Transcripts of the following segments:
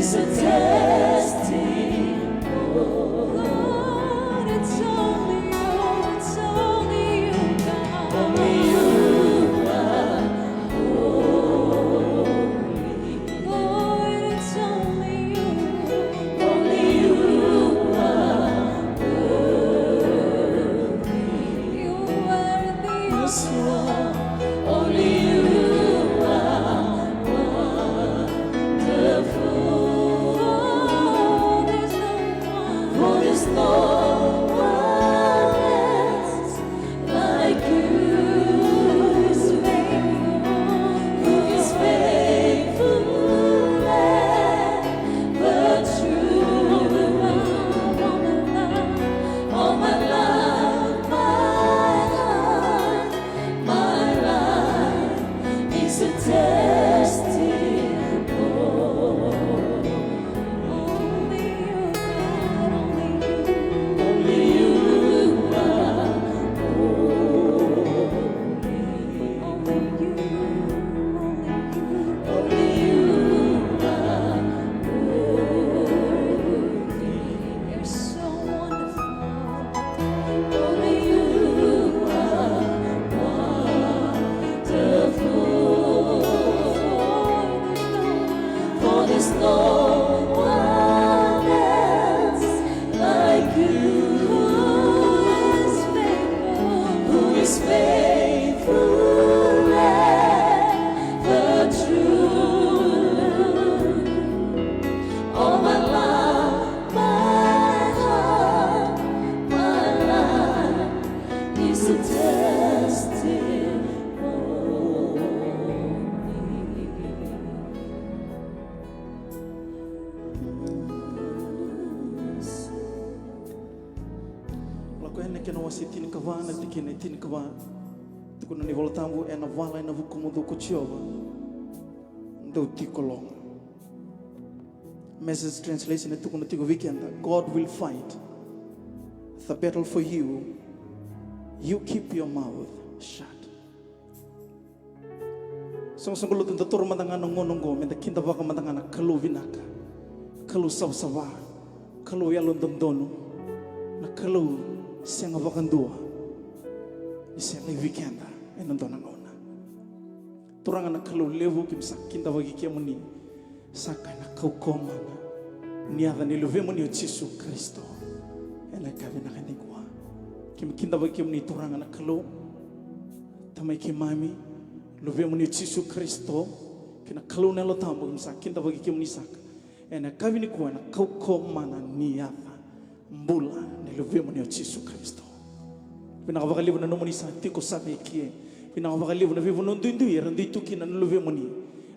is a testimony. Lord, it's only you, God. Only you are holy. Lord, it's only you. Only you are worthy. You're worthy, yes, Lord. Only you are wonderful. For there's no one else like you. Who is faithful and the true. All my life, my life is a testimony. Only you, God, only you are holy. Only you are worthy. You're so wonderful. Only you are wonderful. For there's no one else like you. Who is faithful and the truth. All my life, my life is a Lakuhene kena wasi tini kawana tikine tini kawana. Tukuna ni voltambu ena vala ena vukumudu kuchiova. Ndo tikolonga. Message translation tukuna tiko weekend. God will fight the battle for you. You keep your mouth shut. Song lutu ntatur matangana ngonongo menda kinta baka matangana kalu vinaka. Kalu sawa kalu yalon dondono. Na kalu senga vakandua isela weekend enondona ngona turanga na kalu levu kimsakinda vagikia muni saka na kaukoma niadha niluve muni Yesu Kristo ela kavina kanigwa kimkinda vagikia muni turanga na kalu tamai kimami luve muni Yesu Kristo kina kalu nelo tambo kimsakinda vagikia muni saka ena kavini kwa na kaukoma na niadha mbula niluvemo ni Yesu Kristo. Pinakavakalivu na nomoni sa tiko sabe kie. Pinakavakalivu na vivu nondundu yerandi tuki na niluvemo ni.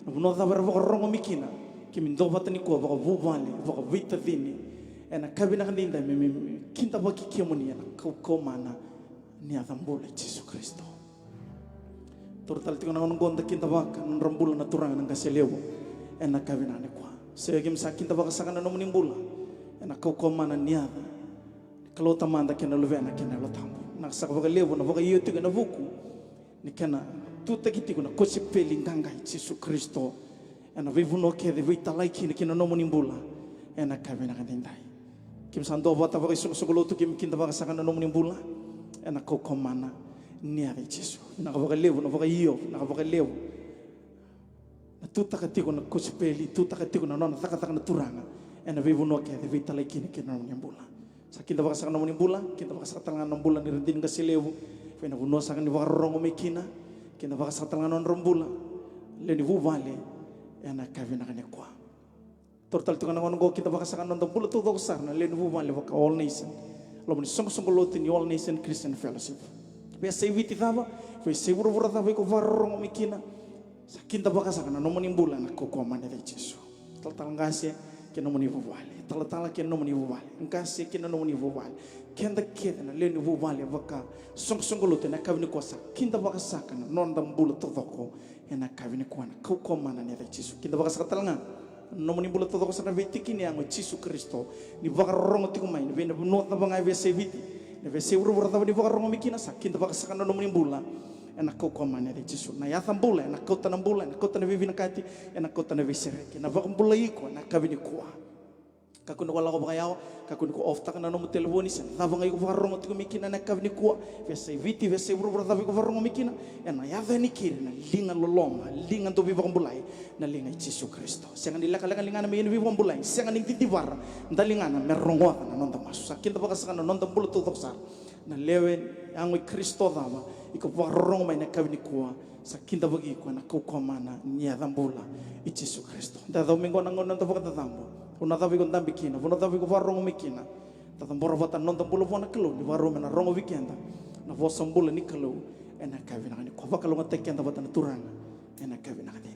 Na bunodha barava rongo mikina. Kimindo batani kwa vaka vuvale vaka vita dhini. Ena kabina kandinda mimi kinta baki kiemoni ena kaukomana ni adhambula Yesu Kristo. Tortal tiko na ngonda kinta baka nrambula na turanga ngaselewo ena kabina ne kwa. Seo kimsa kinta baka sakana nomoni mbula. Na kaukomana niadha kalau tamanda kena luvena kena lotambo na sakavaga levo na vaga yote na vuku ni kena tuta kiti kuna kosi peli nganga Yesu Kristo na vivuno kede vita like ni kena nomo nimbula na kavena kadindai kimsando vata vaga sokoloto kimkinda vaga sakana nomo nimbula na kaukomana niadha Yesu na vaga levo na vaga yo na vaga levo na tuta katiko na kosi peli tuta katiko na nona taka na turanga ena vivuno ke de vita like ni kena nyambula sakinda baka sakana nyambula kinda baka sakatanga nyambula ni rendin ngasilewu fena vuno sakani baka rongo mekina kinda baka sakatanga nyambula le ni vuvale ena kavina kane kwa tortal tukana ngo kinda baka sakana nyambula to do sarna le ni vuvale baka all nation lo ni song lot ni all nation Christian fellowship be sai viti thava be sai vura thava ko rongo mekina sakinda baka sakana nyambula na ko komane de Yesu total ngase que não me vale, tala que não me vale, engase que não me vale, kenda na leni vale vaka, songolute na kavini kosa, kinda vaka sakana, non dambula todoko, na kavini kwana, kaukomana ni Yesu, kinda vaka sakatalanga, não me bula todoko sana vetiki ni amo Yesu Kristo, ni vaka rongo tikumai, ni vena not na vanga vese viti, ni vese uru tava ni vaka rongo mikina sa, kinda vaka sakana não me bula, na kau kwa mana de Jesu na ya thambula na kau tanambula na kau tanavivi na kati na kau tanavisereke na vakambula iko na kavini kwa kakuna wala ko bakayao kakuna ko off taka na no telefoni sa lava ngai ko varongo tiko mikina na kavini kwa vese viti vese bro tavi ko varongo mikina na ya veni kiri na linga loloma linga to viva kambulai na linga Jesu Kristo senga dilaka laka linga na me viva kambulai senga ning titivar ndalinga na merongo na nonda masu sakinda bakasaka na nonda bulu to toksar na lewe angwe Kristo dava iko varongo mai na kavini kwa sakinda bagi ko na ko mana nya dambula Jesu Kristo da domingo na ngono to bakata dambo una tavi con tambikina una tavi con varongo mikina ta tambora vata non tambulo vona kelo ni varome na rongo weekenda na vosa mbula ni kelo ena kavina ni ko vakalo ngatekenda vata na turanga ena kavina kadai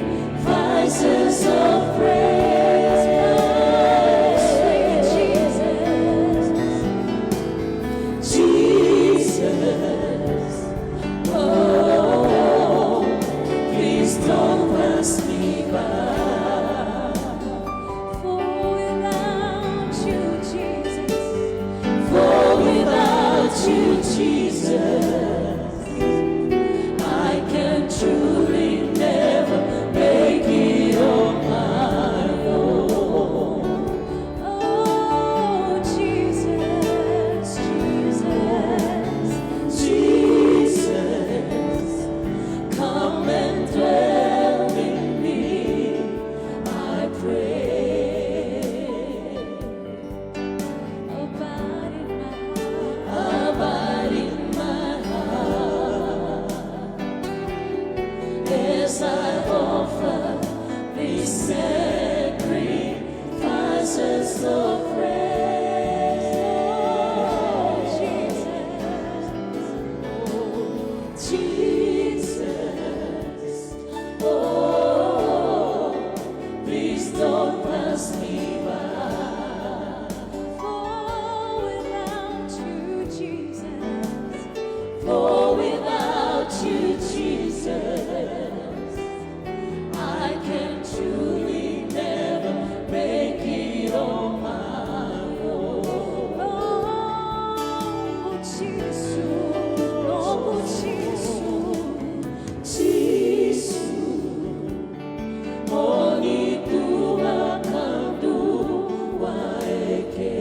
Sacrifices of praise, sweet Yes, I offer these sacrifices of praise. Jesus, oh, please don't pass me by. For without you, Jesus, I can truly never make it on my own. Oh, Jesus, Jesus, only tu akan dua eke.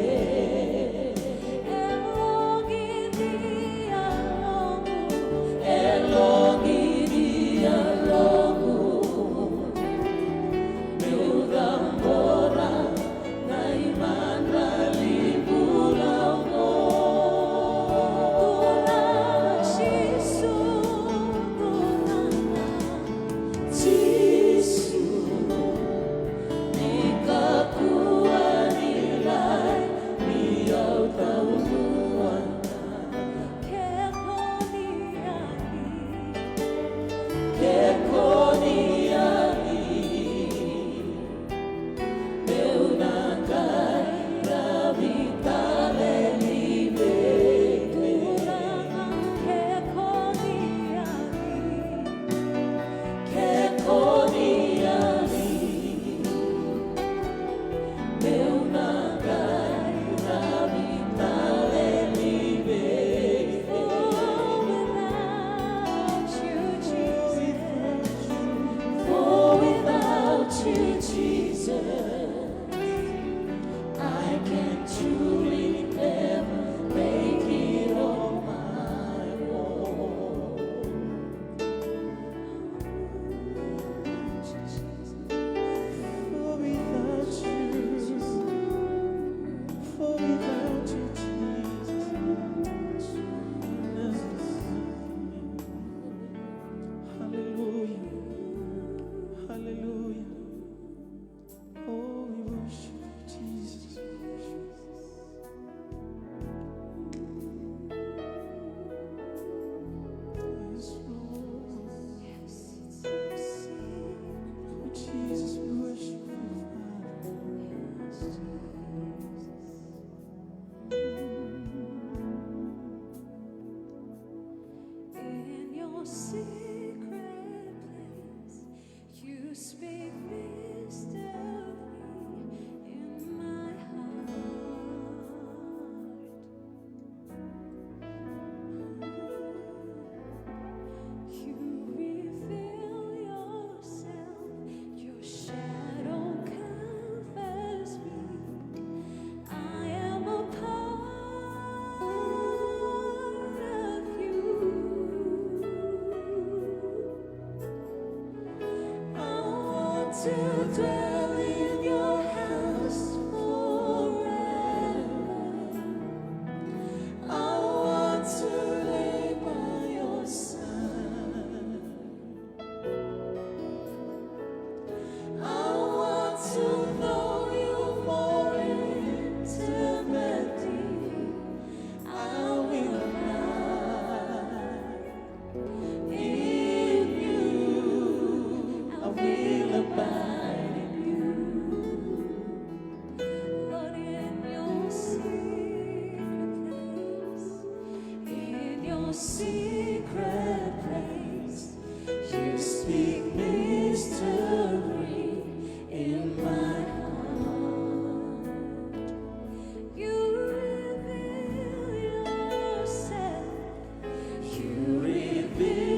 Reveal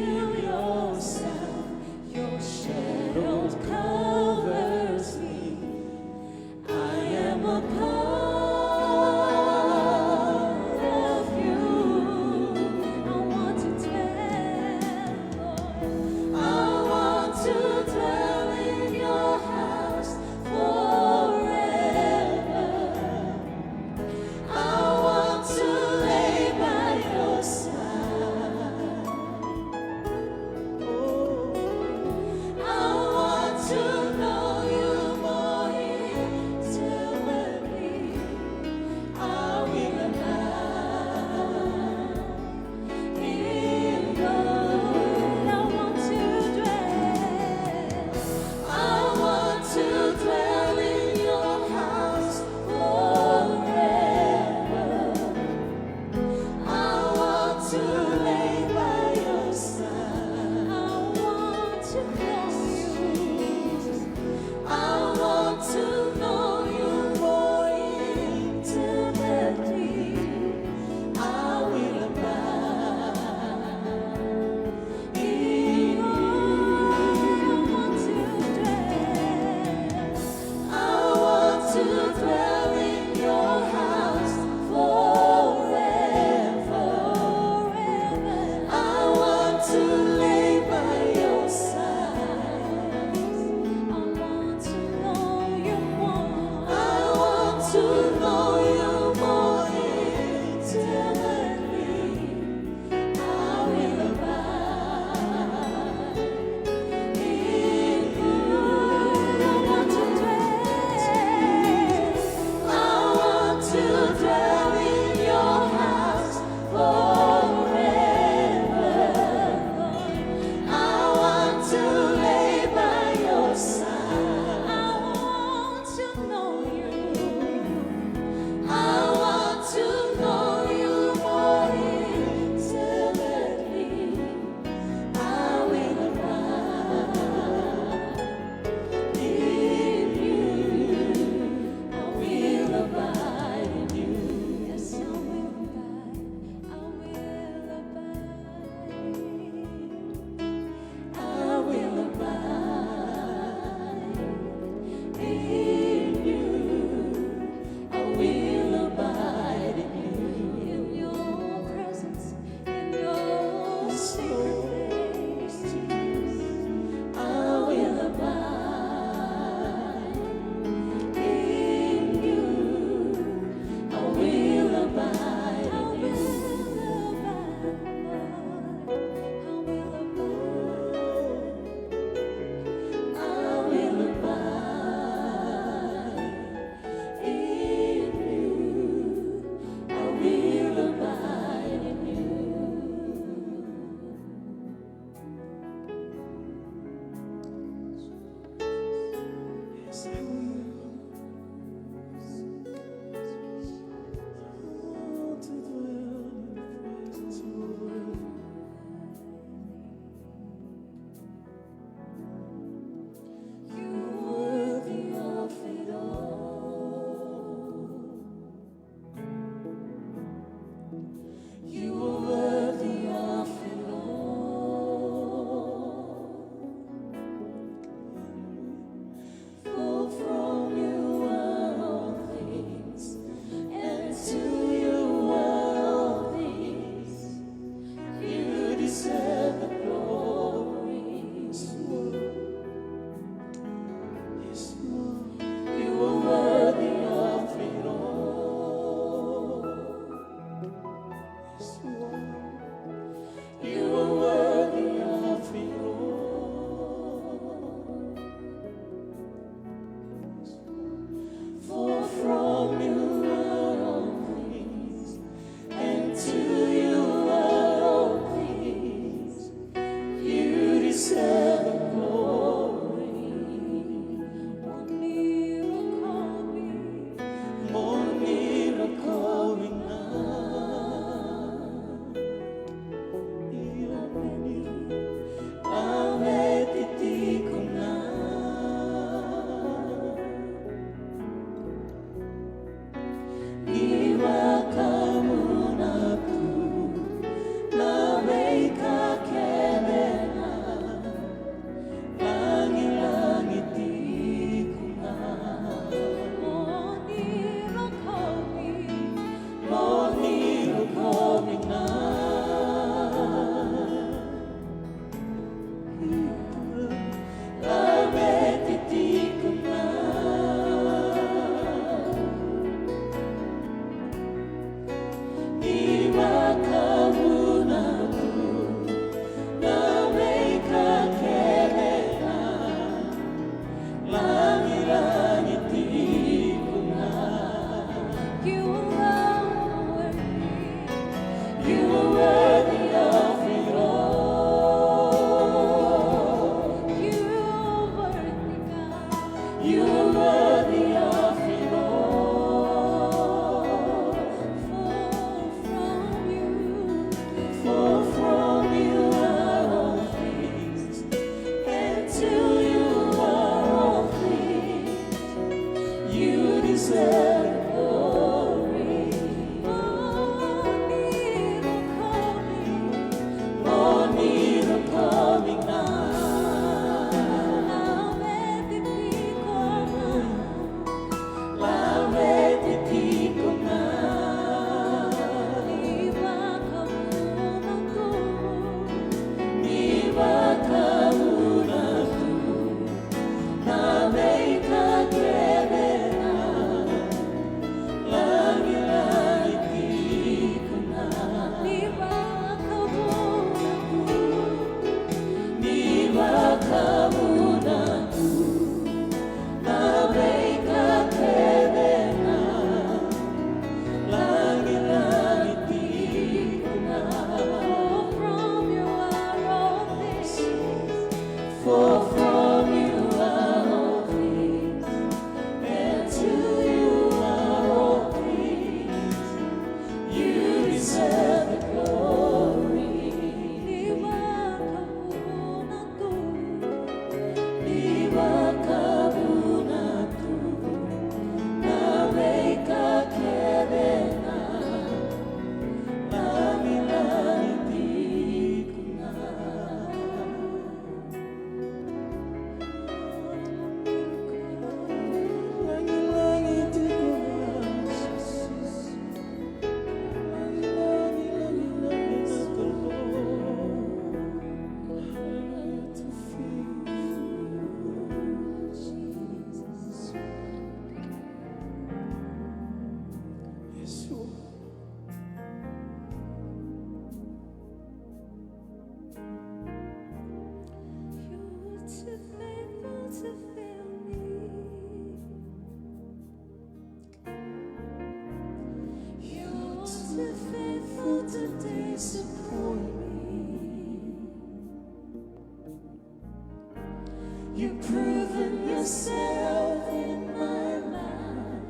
You've proven yourself in my life,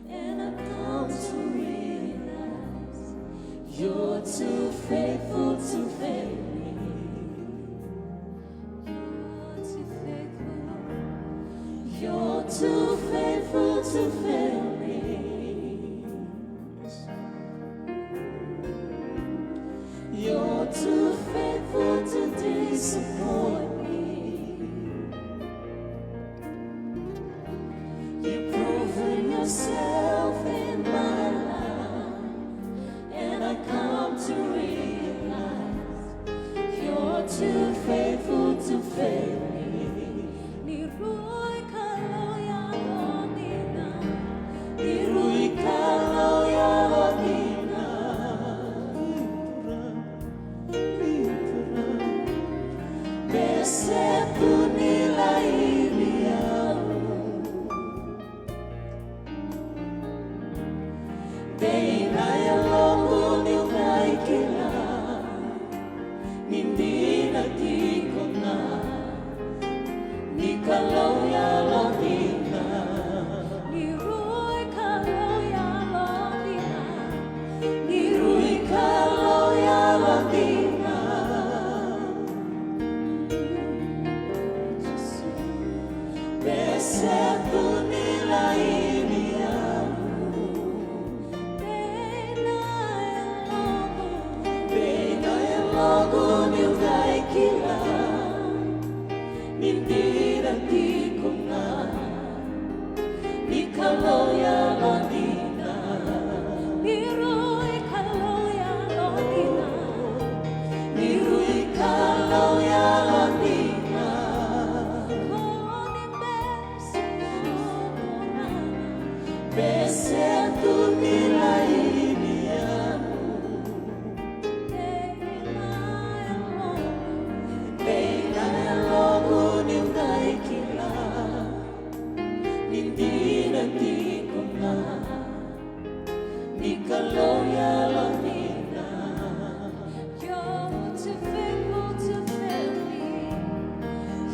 and I've come to realize you're too faithful to fail me. You're too faithful to fail me. You're too faithful to disappoint me. You've proven yourself in my life, and I come to realize you're too faithful to fail me. Nirui kalo ya odina, besetu nilai biamu, beina ya longu ni unaikila, nindina tikona, nikalo ya lodina.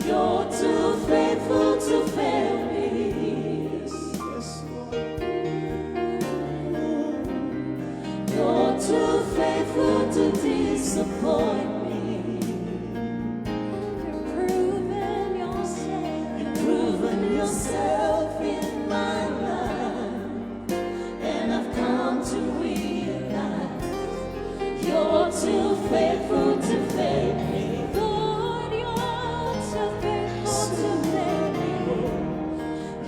You're too faithful to fail me. You're too faithful to disappoint me. You've proven yourself in my life, and I've come to realize you're too faithful to fail me.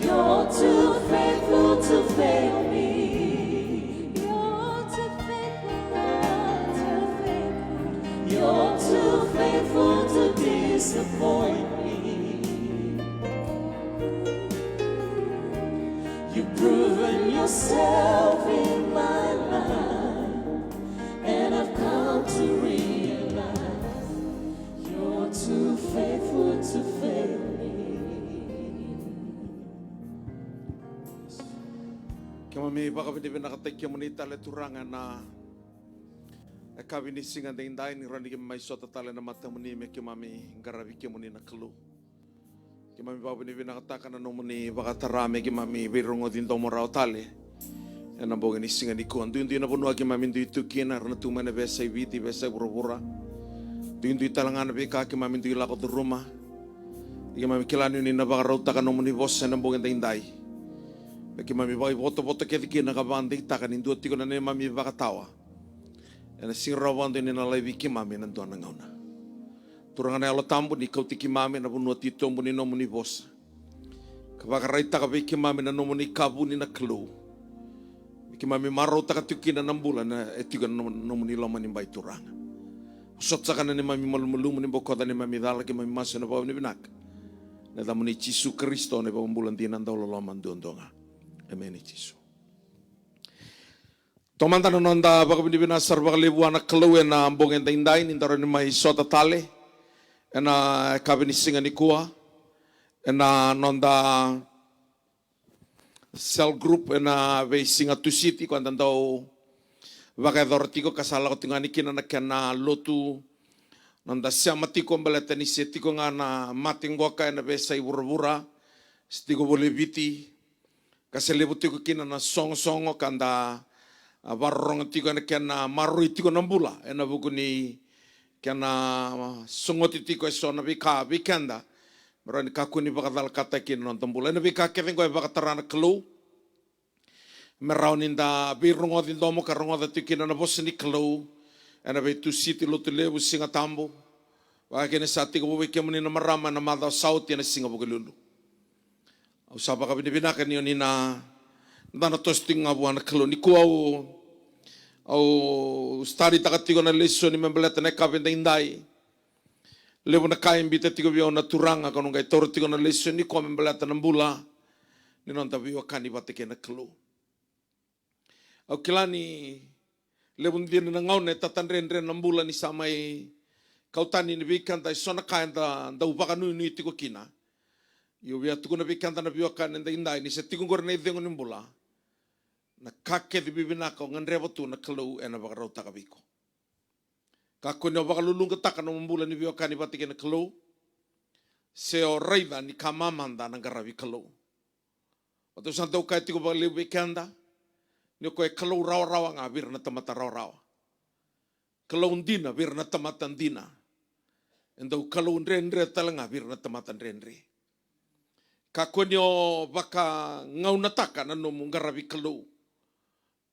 You're too faithful to fail me. You're too faithful. You're too faithful to disappoint me. You've proven yourself in my life, and I've come to realize you're too faithful to fail me. Kami baka hindi nakatagya mo ni tala turangan na kami ni singan na inday ni rani kami may sota tala na mata mo ni me kami garabi kami ni nakalo. Kami baka hindi nakataka na mo ni baka tarame kami birong odin to mo raw tali. Yan ang boga ni singan ni kuan. Doon na puno kami do itu kina rana tuman na besa ibiti besa burubura. Doon talangan na bika kami do ilako do rumah. Kami kilano ni na baka raw taka no mo ni boss na boga inday. Ki mami vai voto ke diki na kabande taka ni ndo tiko na ne mami baka tawa. Ena singrawando ni na live ki mami na ndo na ngauna. Turanga na alo tambo ni kau tiki mami na bunu tito mo ni no mo ni boss. Kabaka raita ka ki mami na no mo ni kabu ni na klo. Ki mami maro taka tiki na nambula na etiko na no mo ni loma ni bai turanga. Sot saka na ni mami malumulu mo ni bokota ni mami dala ki mami maso na bawa ni binak. Na damo ni Yesu Kristo na pambulan dinan daw loloman doon. Amen, Yesus. Tomanta nonda baka binibinasar baka libuan na kaluwe na ambong endaindain indaro ni may sota tale ena kabinisingan ni kuha ena nonda cell group ena ve singa tu city kuantan daw baka dortiko kasala ko tingani kina na lotu Nanda siya matiko baleta ni siya tiko nga na matingwa ka na besa ibura-bura. Stiko boleh biti. Kasi lebu tiko kina na song-songo kanda barong tiko na kena marui tiko nambula. Ena buku ni kena sungoti tiko eso na bika bikanda. Merani kaku ni bakadal kata kina nonton bula. Ena bika kevingo e bakatarana kelu. Merau ninda birungo dindomo karungo da tikina na bosi ni kelu. Ena be tu siti lo tu lebu singa tambo. Wa kene sati ko bo ke muni na marama na mada sauti na singa bo lulu. Au sapa ka bina ka ni na na tosting nga buana kelu ni ko au stari takatiko na leso ni membeleta na ka benda indai. Lebu na kain bita tiko bio na turanga kono ngai toro tiko na leso ni ko membeleta na bula. Ni non ta bio kani bateke na kelu. Au kilani lebun dia na ngaune tatan ren nambula ni samai kautani ni bikan tai sona kain da upaka nui tiko kina. Yo bia tuku na bikan na biokan nda indai ni se tiko ngor nei dengo nimbula. Na kake di bibina ko ngan rebotu na kelu ena baka rauta ka biko. Kako ni baka lulung ketaka na mambula ni biokan ni batike na kelu. Se o raida ni kamamanda na garabi kelu. Waktu santau kai tiko baka lebu bikanda. Ni ko e kalau rawa-rawa nga bir na tamata rawa-rawa. Kalau ndina bir na tamata ndina. Endo kalau ndre talanga bir na tamata ndre. Kako ni o baka ngau nataka na no ngarabi kalau.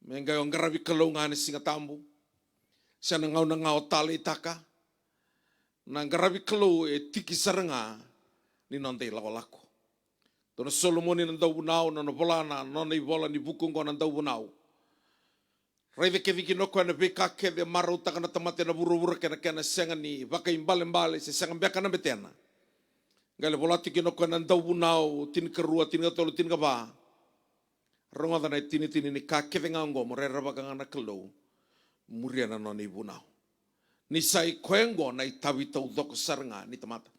Menga o ngarabi kalau nga ni singa tambu. Siya na ngau tali taka. Na ngarabi kalau e tiki saranga ni nonde lako-lako. Tono Solomoni na daw bunao na bolana no na ibola ni bukong ko na daw bunao. Raive ke viki no ko na beka ke de maru ta kana tamate na buru-buru ke na kana senga ni baka imbale se senga beka na betena. Gale bolati ke no ko na daw bunao tin kerua tin tolo tin ka ba. Ronga na tin ni ka ke venga ngo mo re baka na kelo. Muria na no ni bunao. Ni sai kwengo na itawi tau dok saranga ni tamata.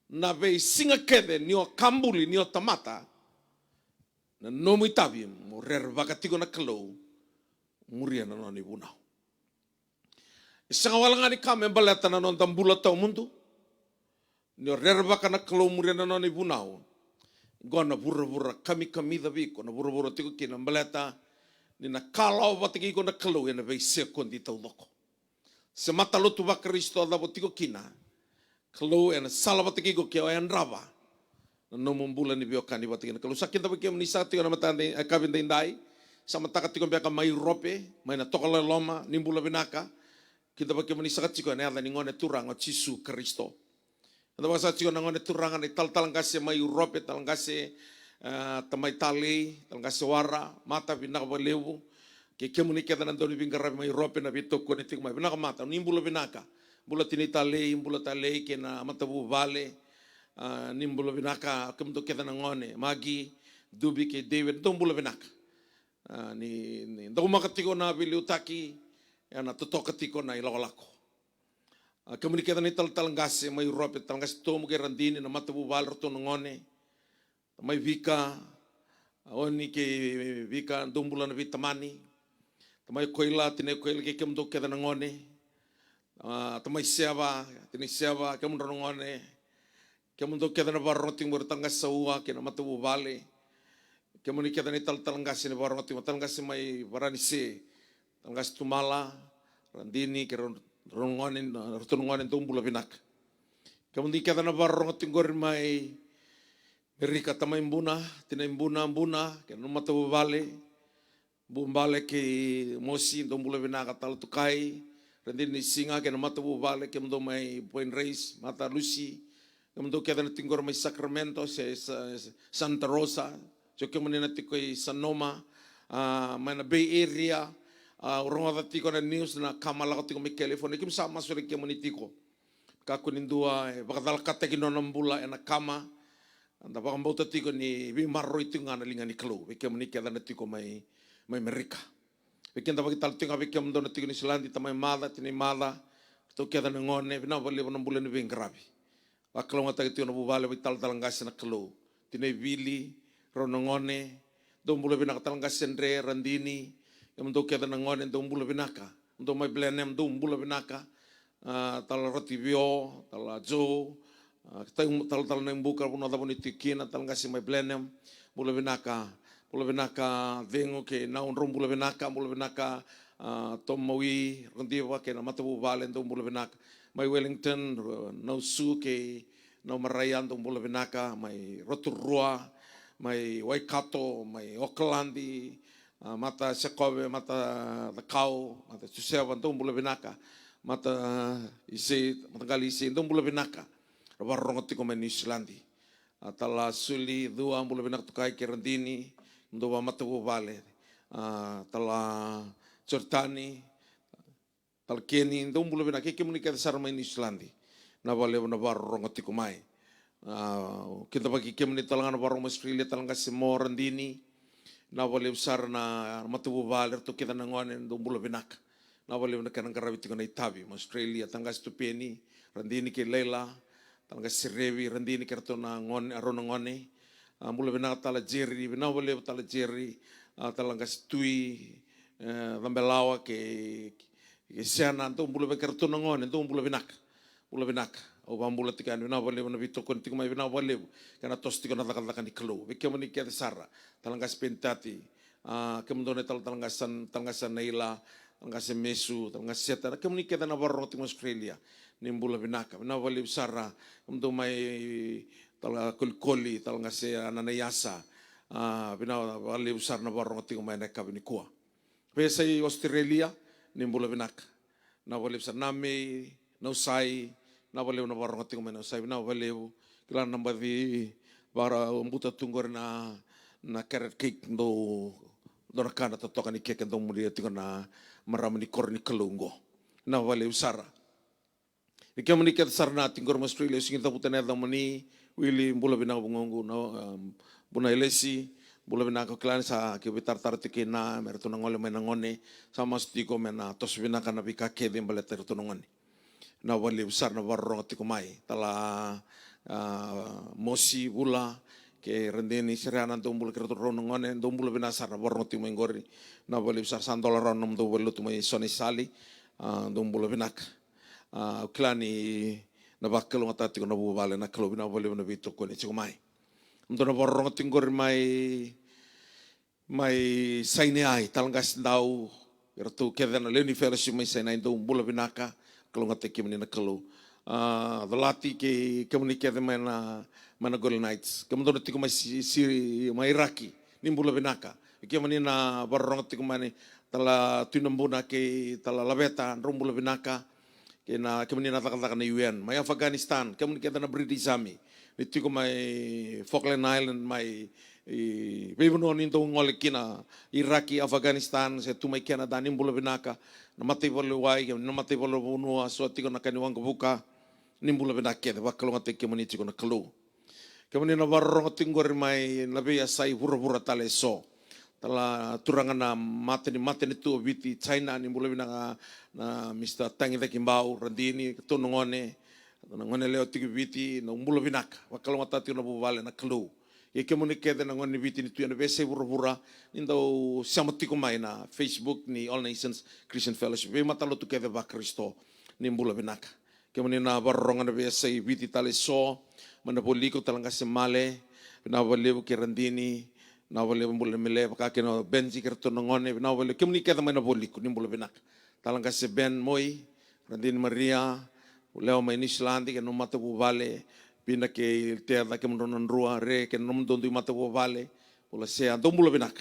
Na vei singa kede ni o kambuli ni o tamata na nomu itabi mo rer vakatiko na kelo muria na noni bunau. Isanga walanga ni kame baleta na non tambula tau mundu ni o rer vaka na kelo muria na noni bunau. Gona bura kami da biko na bura tiko kina baleta ni na kalau vatiki ko na kelo ena vei se kondi tau loko. Se mata lotu vaka Kristo da botiko kina. Kalau ena salah batiki ko kia en rava. No mumbula ni biokan ni batiki. Kalau sakit tapi kia menisa tiko na matande kabin indai. Sama takati ko biaka mai rope, mai na tokola loma nimbula binaka. Kita baki menisa tiko na ada ni ngone turang o Cisu Kristo. Ada basa tiko na ngone turang ni tal ngase mai rope tal ngase tamai tali, tal ngase wara, mata binaka balewu. Ke kemuni kia na ndoni bingara mai rope na bitoko ni tiko mai binaka mata nimbula binaka. Bula tini talei, bula talei ke na matabu vale, nimbula binaka, kemudian kita nangone, magi, dubi ke David, dong bula binaka. Ni dong makatiko na biliutaki, ya na totokatiko na ilawalako. Kemudian kita ni tal ngase, may Europe, tal ngase tomu ke randini na matabu vale roto nangone, may vika, oni ke vika dong bula na vitamani, may koila, tine koila ke kemudian kita nangone. Tamai siapa, tini siapa, kamu dorongone, kamu tu kita na barang timur tangga saua, kita matu bale, kamu ni kita ni tal ngas ni barang timur ngas mai barani se, ngas tumala, randini, kita dorongone tumbula binak, kamu ni kita na barang timur mai mereka tamai imbuna, tina imbuna, kita matu bale, bumbale ke mosi tumbula binak tal tukai. Randini singa ke na matabu vale ke mdo mai Point Race, Mata Lucy, ke mdo ke na tingor mai Sacramento, se Santa Rosa, so ke mne na tikoi Sonoma, mai na Bay Area, urong ata tiko na news na kamala ko tiko mai California, kim sama sore ke mni tiko. Ka kunindua bakadal kate kino nambula na kama, anda bakam bauta tiko ni bi marro itu ngana linga ni klo, ke mni ke na tiko mai Amerika. Bikin tahu kita tengah bikin mendona tiga ni selandi tamai mada tini mada tu kita nengone bina boleh bulan ni bingkrabi. Waktu ngata kita nak bubale bital talanggas nak kelu tini bili ronongone dom boleh bina talanggas sendre randini yang untuk kita nengone dom boleh binaka untuk mai blenem dom boleh binaka tala rativio, tala jo, tala nang buka puna tapon itikina, tala kasi may blenem, bula binaka vengo ke naun rom bula binaka tom mawi rendiwa ke na matabu valen tom bula binaka, may Wellington, no su ke no marayan tom bula binaka, may Rotorua, may Waikato, may Aucklandi, mata Sekove, mata Takau, mata Susevan tom bula binaka, mata mata Galisi tom bula binaka, rabarong tiko men Islandi, tala suli dua bula binaka tukai ke rendini, ndo matabu vale, tala Jortani, talkeni ndo bula binaka ke muni ke sarma in Islandi, na vale na barong tiko mai. Kita bagi kemeni talangan barong Australia talanga semua rendini na vale usar na matabu vale to kita nangon ndo bula binaka. Na vale na kanang karawiti ko na itabi Australia tanga stupeni rendini ke lela tanga sirevi rendini ke to na ngon aron ngone bula binaka tala jerry na vale tala jerry talanga stui tambelawa ke siana ndo bula binaka to na ngone ndo bula binaka o bambula tikan na vale na vito kon tikuma na vale kana tos tikona takalakan di klo bekemani ke sara talanga spentati kemdone talanga san naila talanga semesu talanga seta kemani ke na barro tik Australia nimbula binaka na vale sara umdo mai tala kolkoli talanga se ananayasa bina vale usar na barro tik mai na kabini kuwa pesa Australia nimbula binaka na vale sar name no sai na valeu na barong ating mena sai na valeu kila namba di para umbuta tunggor na carrot cake do nakana totokan ni cake ndo muli ating na maramani korni kalungo na valeu sara ikam ni ket sarna tinggor Australia singin taputan na mani wili bula binang bungongo na buna elesi bula binang klan sa kibitar tartike na merto nangole menangone sama stiko mena tos binaka na bikake din baleter tunongone na wale besar na barong tiko mai tala mosi bula ke rendeni serana dombul ke ronongone dombul binasar na barong tiko ngori na wale besar $100 nom do wale tu mai soni sali dombul binak klani na bakalo ngata tiko na bubale na kalo bina wale na bito ko ni tiko mai ndo na barong tiko ngori mai saine ai talngas dau ertu kedana leni fellowship mai saine dombul binaka kalau ngate kemeni na kalau dalati ke kemeni kede mana Golden Knights kemudian tiko mai Iraki nimbula binaka kemeni na barong tiko mani tala tunambuna ke tala labeta rumbula binaka ke na kemeni na takal na UN mai Afghanistan kemeni kede na British Army tiko mai Falkland Island mai Bibunon into ngolekina Iraki Afghanistan se tumai Canada nimbula binaka na mati wai na mati bunua so tiko na kaniwang buka nimbula binake de bakalo ngate kemani tiko na kelu kemani na barong tinggor mai nabe sai pura tale so tala turangan na mati ni tu biti China nimbula binaka na Mr. Tangi de Kimbau rendini tunongone ngone leo tiki biti na umbula binaka bakalo ngata tiko na bubale na kelu e kemuni kede na ngoni biti ni tuya na bese bura nindo samati ko mai na Facebook ni All Nations Christian Fellowship e matalo tu kede ba Kristo ni mbula binaka kemuni na barong na bese biti tale so mana boliko talanga semale na wale ke rendini na wale mbula mele ka ke no benji kerto ngone na wale kemuni kede mana boliko ni mbula binaka talanga se ben moi rendini Maria leo mai Islandi ke no mata bubale pina ke te ada ke mronon rua re ke nom dondu mata wo vale pola se andom bula binaka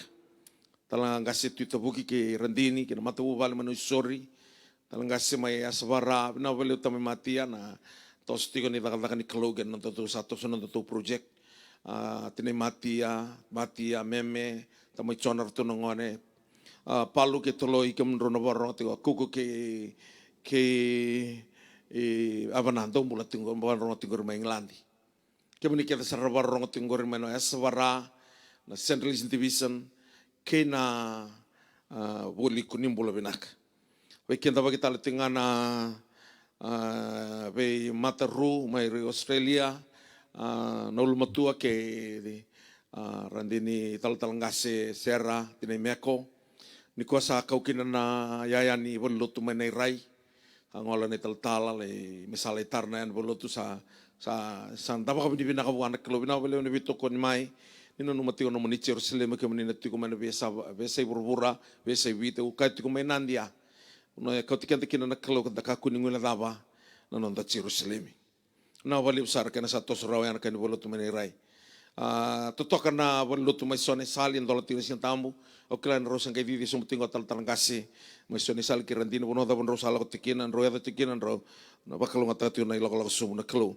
tala ngase tu tabuki ke rendini ke mata wo vale manu sorry tala ngase mai asvara na vale tame matia na tosti ko ni takal ni klogen no to satu sono to project tene matia meme tamo chonar to ngone palu ke toloi ke mrono borong te kuku ke avanando mula tingor barong tingor mai Englandi kemuni kita sarra barong tingor mai no asvara na Central Eastern Division ke na boli kunim bula binaka we kenda bagi tala tingana we mataru mai Australia nol matua ke randini tal ngase sera tine meko ni kuasa kau kina na yayani bolu tu mai rai ngola ni taltala le misale tarna en bolotu sa taba ka bini ka buana kelo bina bele ni bito ko ni mai nino no mati no moni Jerusalem ke moni nati ko mana besa burbura besa vite u kai ko mai nandia no e ka tikante kina na kelo ka ku ni ngula daba no no da Jerusalem na wali usar kana sa tos rawan kan bolotu mani rai totoka na bolotu mai sone sali ndola tino sin tamu o klan rosan kai vivi sum tingo tal ngasi mai sone sali ki randino bono da bon rosala ko tikinan ro ya tikinan ro na bakalo ngata tio na iloko sum na kelo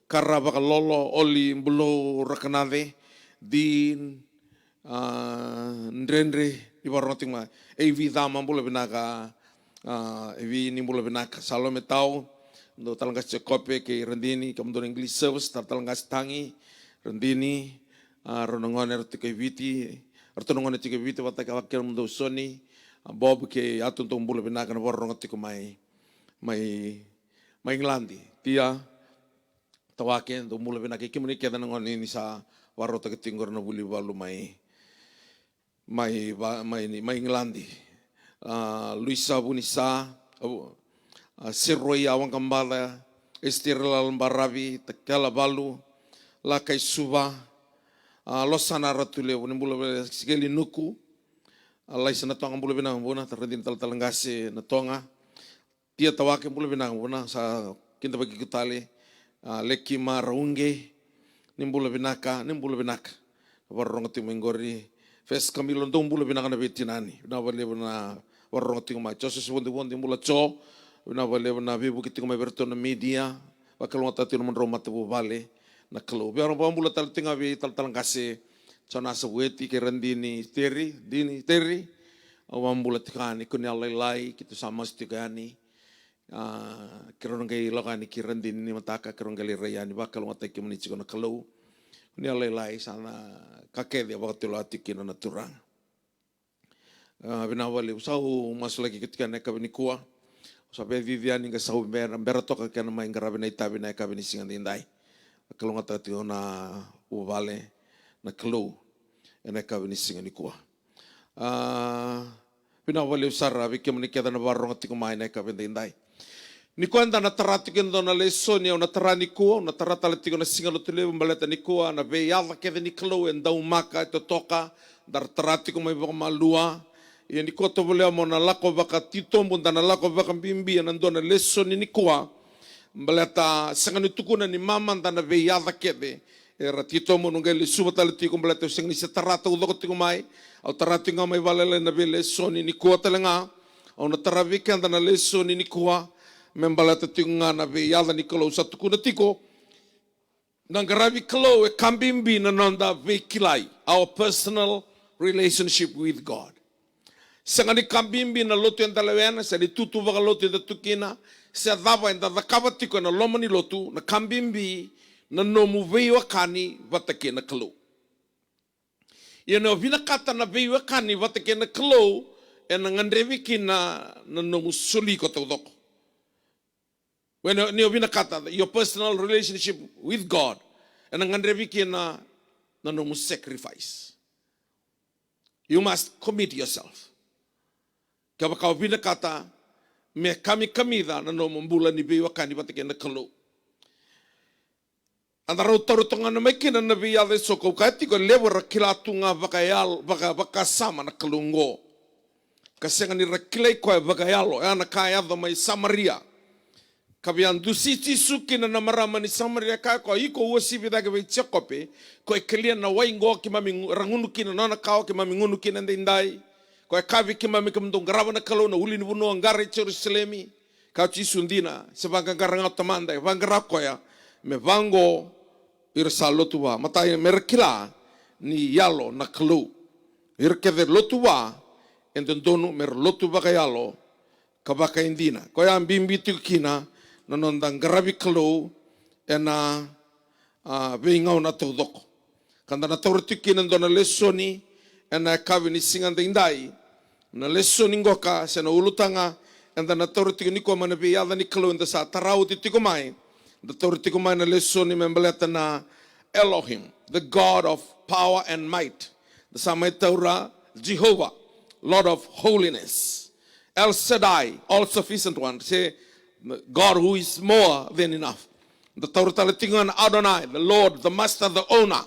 karra bakalolo oli mbulo rakanave din ndrendre di baroting ma evi dama mbulo binaka evi ni mbulo binaka salome tau do talangas cekope ke rendini kam do English service talangas tangi rendini ronongon ertike viti ertonongon ertike viti wata ka wakil mundo soni bob ke atun to mbulo binaka na borong atiko mai Englandi tia tawake do mbulo binaka ke muni kedan ngon ini sa warota ke tinggor na buli balu mai Englandi Luisa bunisa Sirroi awang kambala Estirlal barabi tekala balu lakai suba losana ratule unimbula sigeli nuku alai sana tonga bula binang bona terredin talangase na tonga tia tawake bula binang bona sa kinta bagi kutale leki maraunge nimbula binaka warong ti menggori fes kamilon dong bula binaka na betinani na bale na warong ti ma Joseph bondi bula cho na bale na bibu kiti ma berto na media bakal ngata ti mon roma tu bale na kelo biar bula tal tinga bi talangase chona saweti ke rendini teri awam bula tikani kunya lai kitu sama stigani kerong gai lokani ki rendini mataka kerong gai rayani bakal ngata ki meni chikona kelo ni lai sana kakek dia waktu lo atikin na turang binawali usau masuk lagi ketika naik kabini kuah sampai Vivian hingga sau beratok ke nama yang garabi naik tabi naik kabini singan indai kalau ngata tio na ubale na kelo naik kabini singan kuah binawali usar bikin menikah na barong atiko main naik kabini indai ni kwenda na taratikin do na lesoni au na tarani ko na tarataletigo na singalo tule baleta ni ko na be yava ke ni klo en dau maka to toka dar taratiko mai ba malua e ni ko to vole mo na lako baka tito mbunda na lako baka bimbi na do na lesoni ni ko baleta sangani tukuna ni mama na be yava ke be e ratito mo ngeli subataletigo baleta sing ni tarata udo ko mai au taratiko mai valele na be lesoni ni ko talenga au na taravikan na lesoni ni ko membalata tinga na be yada ni kalo satu kuna tiko nang garabi kalo e kambimbi na nanda ve kilai our personal relationship with God sangani kambimbi na lotu en talawena sa di tutu baka lotu da tukina sa dava en da kabatiko na lomani lotu na kambimbi na nomu ve wakani watake na kalo no vinakata na ve wakani watake na kalo en ngandrevi kina na nomu suli ko todoko. When you kata your personal relationship with God, and ngandrevi na no sacrifice. You must commit yourself. Kaya kau kata me kami da na no mbula ni biwa kani batike na kalo. Andaro tarutonga na mekina na biya de soko kati ko lewo rakilatunga baka sama na kalungo. Kasi ngani rakilay ko bakayalo ana kaya do mai Samaria. Kabian dusiti suki na namarama ni Samaria ka ko iko wasi bidaga be chekope ko ekelian na waingo ki mami rangunuki na nana kao ki mami ngunuki na ndai ko kavi ki mami kamdong grava na kalo na uli ni buno angare Jerusalemi ka chi sundina sebanga garanga tamanda vangara ko ya me vango irsa lotuwa matai merkila ni yalo na kalo irkeve lotuwa endondonu mer lotuwa ka yalo kabaka indina ko ya mbimbi tikina nanondang garabi kalo ena beingau na todoko kanda na taurtiki nando na lesoni ena kavini singanda indai na lesoni ngoka sena ulutanga enda na taurtiki niko mana beyada ni kalo enda sa tarau titiko mai the taurtiki mai na lesoni membeleta na Elohim the God of power and might the samai taura Jehovah Lord of holiness El Shaddai all sufficient one say The God who is more than enough. The Tauratala Tingan Adonai, the Lord, the Master, the Owner.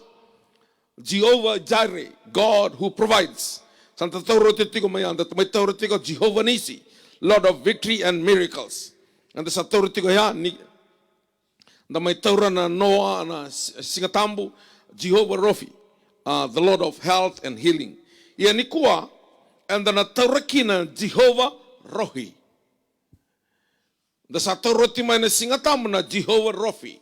Jehovah Jireh, God who provides. Santa Tauratigo Mayan, that my Tauratigo Jehovah Nisi, Lord of victory and miracles. And the Satoratigo ya the my Taurana Noah and Singatambu, Jehovah Rofi, the Lord of health and healing. Yanikua and the Nataurakina Jehovah Rohi. The Satorotima and Singatamuna Jehovah Rofi.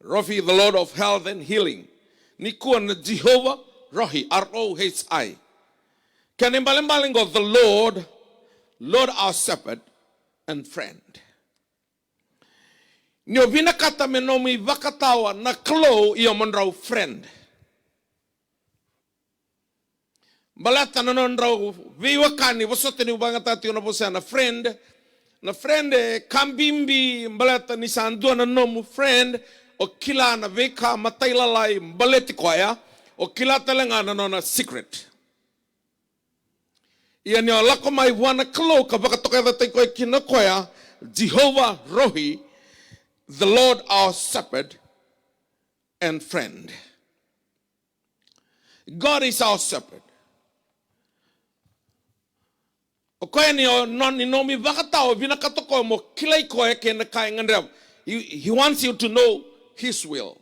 Rofi, the Lord of health and healing. Nikua and Jehovah Rohi, R-O-H-I. Kanimbalimbalingo, the Lord our shepherd and friend. Nio vinakata menomi vakatawa na klo iyo mondrau friend. Balata na nondrau viwakani wasoteni ubangatati unaposea na friend. Na friend kambimbi balata ni sandua na nomu friend. O kila na veka matailalai baleti kwaya. O kila talenga na nona secret. Ia ni alako mai wana klo kabakatoka dati koe kina kwaya. Jehovah Rohi, the Lord our shepherd and friend. God is our shepherd. O koe ni o noni nomi vakatao vina katoko mo kilai koe ke na kai ngandrev. He wants you to know His will.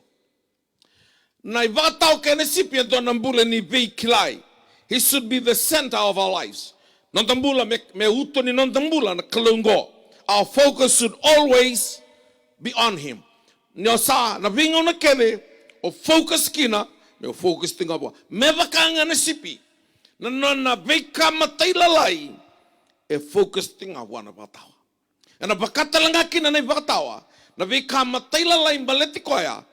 Na vakatao ke na sipia do nambula ni vei kilai. He should be the center of our lives. Nontambula me uto ni nontambula na kalungo. Our focus should always be on Him. Nyo sa na vingo na kele o focus kina me o focus tinga bo. Me vakanga na sipi. Na veka matailalai e focus tinga wana batawa. E na bakatalanga kina na batawa na veka matailalai baleti koya.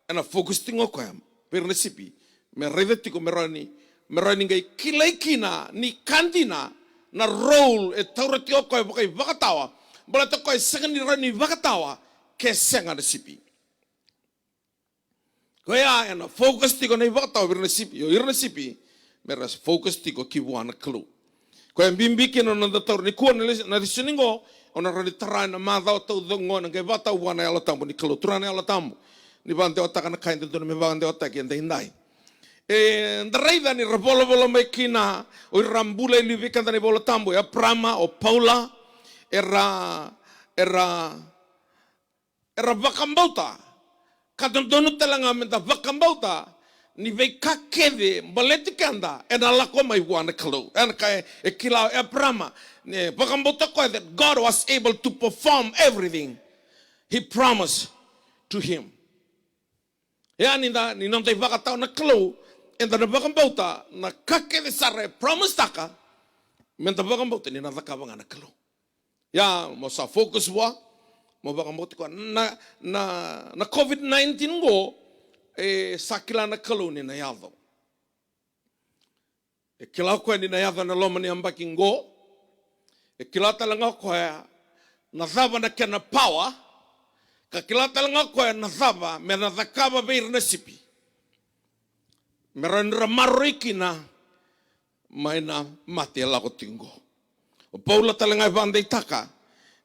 E na focus tinga koya. Pero na sipi me redetiko merani ngai kilai kina ni kandina na role e tauratio koya bakai bakatawa. Baleta koya sangani rani bakatawa. Ke senga na sipi. Koya na focus tiko na ibatawa bir na sipi. Yo ir na sipi meras focus tiko kibuana klu. Koya bimbiki no na taur ni kuan na disiningo ona rani tarai na madao tau dongo na ke bata wana ala tambo ni klu turana ala tambo. Ni bante otaka na kain tu me bante otaki ende hindai. Ndareida ni rabolo mai kina o rambula ili vikanda ni bolo tambo ya Prama o Paula era vakambauta. Kadondonu talanga menta vakambauta ni vei kakede baleti kanda ena lako mai wana kalo. Ena kai e kila e Prama ne vakambauta ko that God was able to perform everything He promised to him. Ya ni nontai vakatao na kalo enda na vakambauta na kakede sare promise taka menta vakambauta ni na vakabanga na kalo. Ya mo sa focus wa mo vakambauta ko na COVID-19 go sakila na kalo ni na yado. E kila ko ni na yado na loma ni ambaki go. E kila talanga ko na zaba na kena power. Ka kila talanga ko na zaba me na zakaba beir na sipi. Meron ramariki na may na mati ala ko tingo. O Paula talanga vande taka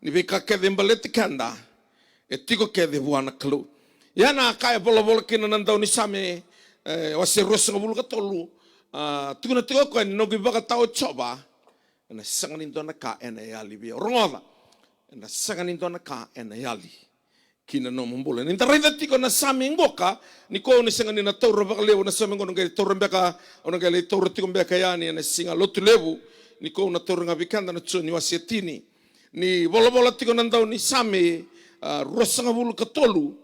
ni vika kede mbaleti kanda e tiko kede buana klu. Yana kaya bola kina nandau ni same wasi rosa ngabulu katolu tiko na tiko ko ni nogi baka tao choba na sanganin do na ka ena yali bi rongoda na sanganin do na ka ena yali. Kina no mambula. Ninta raida tiko na sami ngoka ni ko ni sangani na tauro baka lewo na sami ngono ngai tauro mbeka ono ngai tauro tiko mbeka yani na singa lotu lewu ni ko na tauro ngabikanda na tso ni wasietini ni bola tiko nandau ni sami rosa ngabulu katolu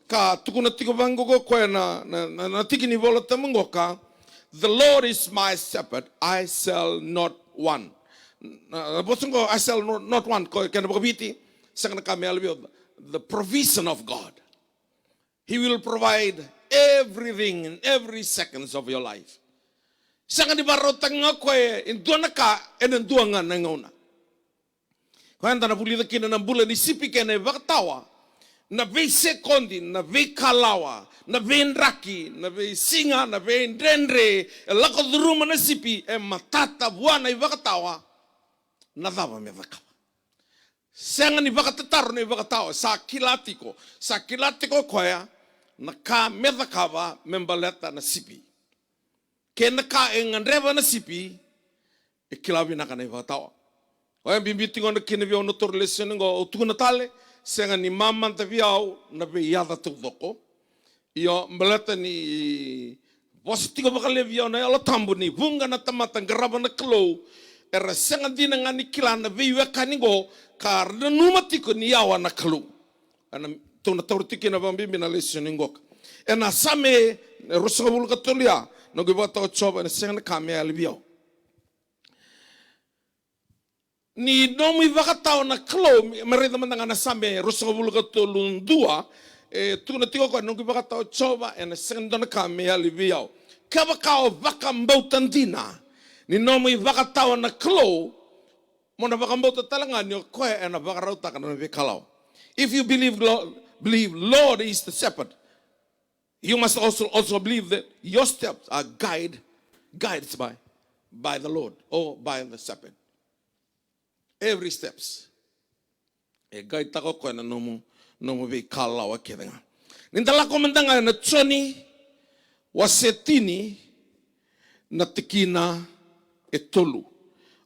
ka tuku na tiko bango ko na tiki ni bola tamangoka. The Lord is my shepherd, I shall not want. Bosungo I shall not want ko kana bakabiti sangana kami albiod. The provision of God. He will provide everything in every seconds of your life. Sanga di barotang nga koe indua ka enendua nga nangona. Kwanda na pulida kina na bula ni sipi kene baktawa na vei sekondi na vei kalawa na vei ndraki na vei singa na vei ndrendre lako duruma na sipi matata buana i baktawa na dava me bakaba. Senga ni vakatataru ni vakatao sa kilatiko koya na ka medakava membaleta na sipi. Kena ka engandreva na sipi e kilavi na kana vakatao. Oya bimbiti ngona kina vio no torlesen ngo tuna tale senga ni mama ta viao na be yada tudoko. Io mbaleta ni positigo bakale vio na ala tambu ni bunga na tamata ngaraba na klo. Era senga dina ngani kilana viwe kaningo karena numatiko ni yawa na kalu. Ana tuna taurtiki na bambimbi na lesson ngok. Ena same rusabul katolia no gibata choba na senga kame albiao. Ni nomi vakatao na kalu mereda mandanga na same rusabul katolun dua tuna tiko ko no gibata choba ena senga na kame albiao. Kaba kao vaka mbautandina. Ni nomi vakatao na kalu mona vakambota talangani koe ena vakarauta kana vekalau. If you believe Lord is the shepherd, you must also believe that your steps are guided by the Lord or by the shepherd. Every steps. E guide tako koe na nomu vekalau akedenga. Nindala komendanga na tsoni wasetini na tikina e tolu.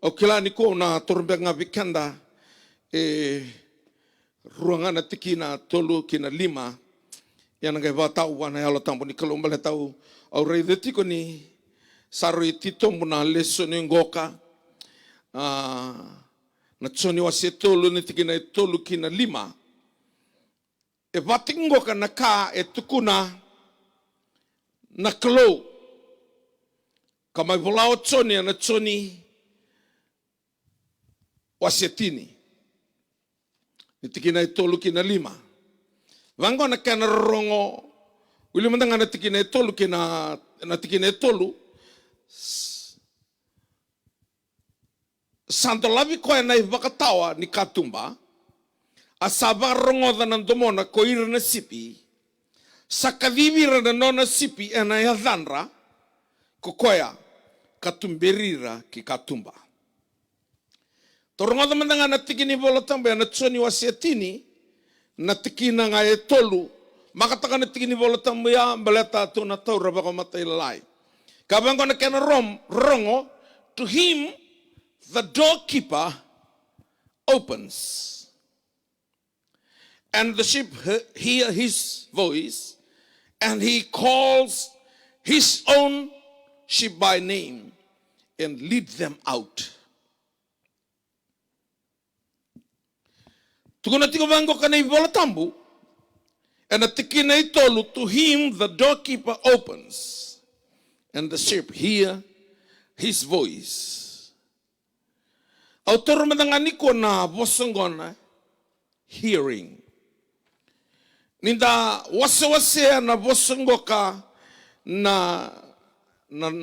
O kila ni ko na torbenga vikenda ruangana tikina tolu kina lima yana ga vatau wana yalo tambo ni kalombale tau au reideti ko ni saroi tito muna leso ni ngoka na tsoni wase tolu ni tikina tolu kina lima e vatingoka na ka e tukuna na klo kama volao tsoni na tsoni wasetini. Nitikina itolu kina lima. Vango na kena rongo. Uli mandanga na tikina itolu kina na tikina itolu. Santo lavi koe na ivakatawa ni katumba. Asaba rongo da nandomona ko ira na sipi. Sakadivira na nona sipi ena yadhanra. Kokoya katumberira ki katumba. Torongo mandanga na tikini volotamba na tsoni wasetini na tikina nga etolu makataka na tikini volotamba ya baleta to na taura baka matai lalai. Kabango na kena rongo to him the doorkeeper opens and the sheep hear his voice and he calls his own sheep by name and lead them out. Tukuna tiko vango kana ivola tambu. And a tikina itolu to him the doorkeeper opens. And the sheep hear his voice. Autoro madangani ko na bosongona hearing. Ninda wase na bosongoka na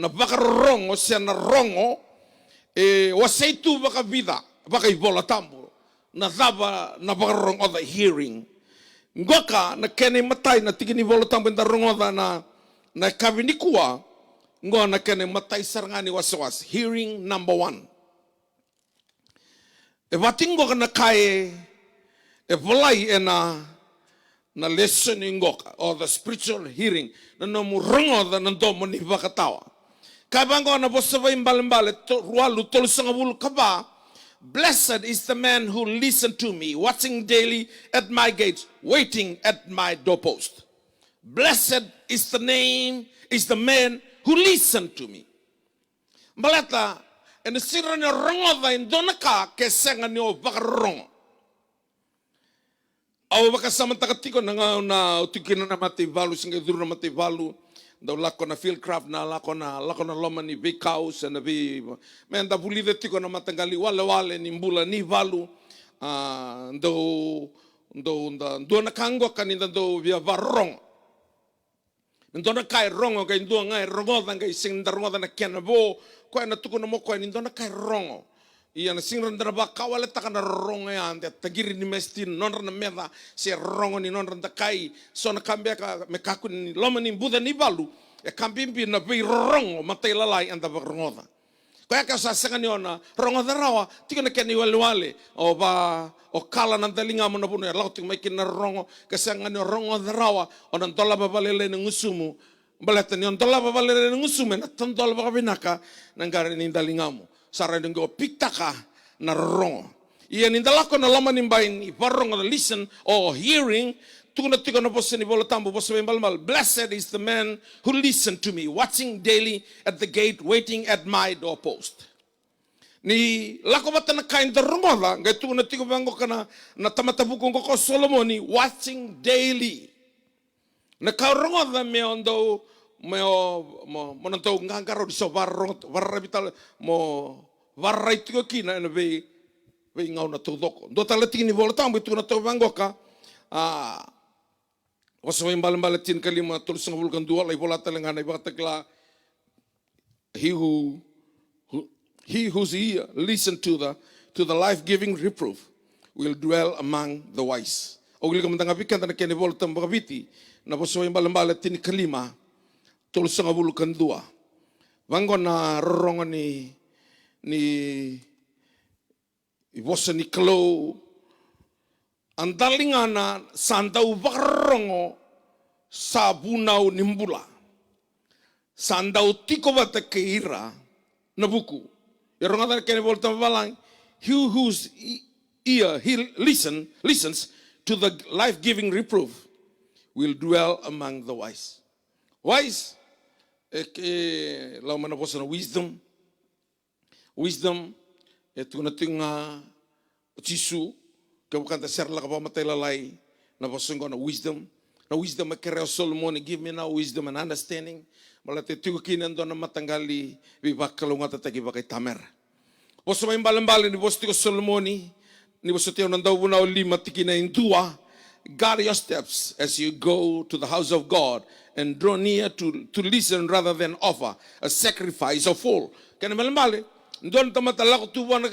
baka rongo siya na rongo wase itu baka vida baka ivola tambu. Na zaba na bakarong oda hearing. Ngoka na kene matai na tigini volotang benda rongoda na kavinikua. Ngo na kene matai sarangani waswas. Hearing number 1. E watingo ka na kae e volai e na listening ngoka or the spiritual hearing na nomu rongoda na domo ni vakatawa. Kabango na bosava imbalimbale rualu tolusangabulu kaba. Blessed is the man who listens to me, watching daily at my gates, waiting at my doorpost. Blessed is the man who listens to me. Malata, en sira ni rongo da indonaka ke senga ni o bakarongo. Au baka samantakatiko na utikina na mati valu singa duru na mati valu. Daw lako na fieldcraft na lako na loma ni big house na vi men da bulide tiko na matangali wale ni mbula ni valu ndo na kango kaninda ndo via varong ndo na kai rongo kai ndo ngai rongo da ngai sing rongo da na kenabo ko na tuko na mo ko ndo na kai rongo ia na sing randa ba kawale takana rongo ya ande tagiri ni mestin non na meda se rongo ni non randa kai so na kambia ka me kaku ni loma ni buda ni valu e kambimbi na bi rongo matai lalai anda ba rongo Kaya ka sa sanga niyo na rongo darawa, tika na kani wale o ba o kala ng dalinga mo na puno ya lauting may kinarongo kasi nga niyo rongo darawa o nang tola babalele ng usumo baleta niyo tola babalele ng usumo na tantola ba binaka nang garin ng dalinga mo sara ng go piktaka na rongo iyan indala ko na laman nimbain iparong na listen or hearing Blessed is the man who listened to me, watching daily at the gate, waiting at my doorpost. Ni lako bata na kain darongola, ngay tu na tigo bango kana na tamatabukong ko Solomoni, watching daily. Na kaurongola me ondo mo nanto ngangaro di so varrabital mo varrai tigo kina na be ngau na tudoko. Do talating ni voltam bitu na to bango ka Wasaway balang-balatin kalima tulis ng bulkan dua lay bola talangan ay batakla he whose ear listen to the life-giving reproof will dwell among the wise. O gili kamandang apikan na kene volta mbakabiti na wasaway balang-balatin kalima tulis ng bulkan dua. Wanggo na rorongan ni ibosa ni Klo ang dalingana sandaw bakarongo sa bunaw nimbula. Sandaw tiko bata keira na buku. Yarong nga kene volta balang, he whose ear he listens to the life-giving reproof will dwell among the wise. Wise, lau mana po sa wisdom. Wisdom, ito na tinga chisu, Kabukan ta serla ka pamatay lalay na pasungko na wisdom makereo Solomon give me now wisdom and understanding malate tigo kinan do na matanggali bibak kalunga tatagi bakay tamer. Boso may balambali ni boso tigo Solomon ni boso tiyo nandaw bunaw lima tikina in dua. Guard your steps as you go to the house of God and draw near to listen rather than offer a sacrifice of all. Kaya balambali doon tamatala ko tuwa na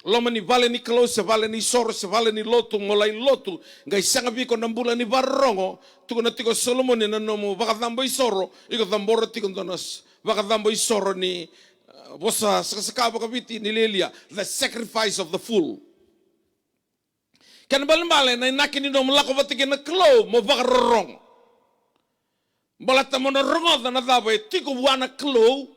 Loma ni vale ni Klo, se vale ni Soro, se vale ni Lotu, mulai Lotu. Ngai sanga biko nambula ni Barongo, tuko na tiko Solomon ni nanomo, bakadambo Soro, iko tamboro tiko donas, bakadambo Soro ni bosa sakasakaba kabiti ni Lelia, the sacrifice of the fool. Kan balambale na inakin ni nom lako batike na Klo, mo bakarorong. Balata mo na rongo na dabe, tiko buana Klo.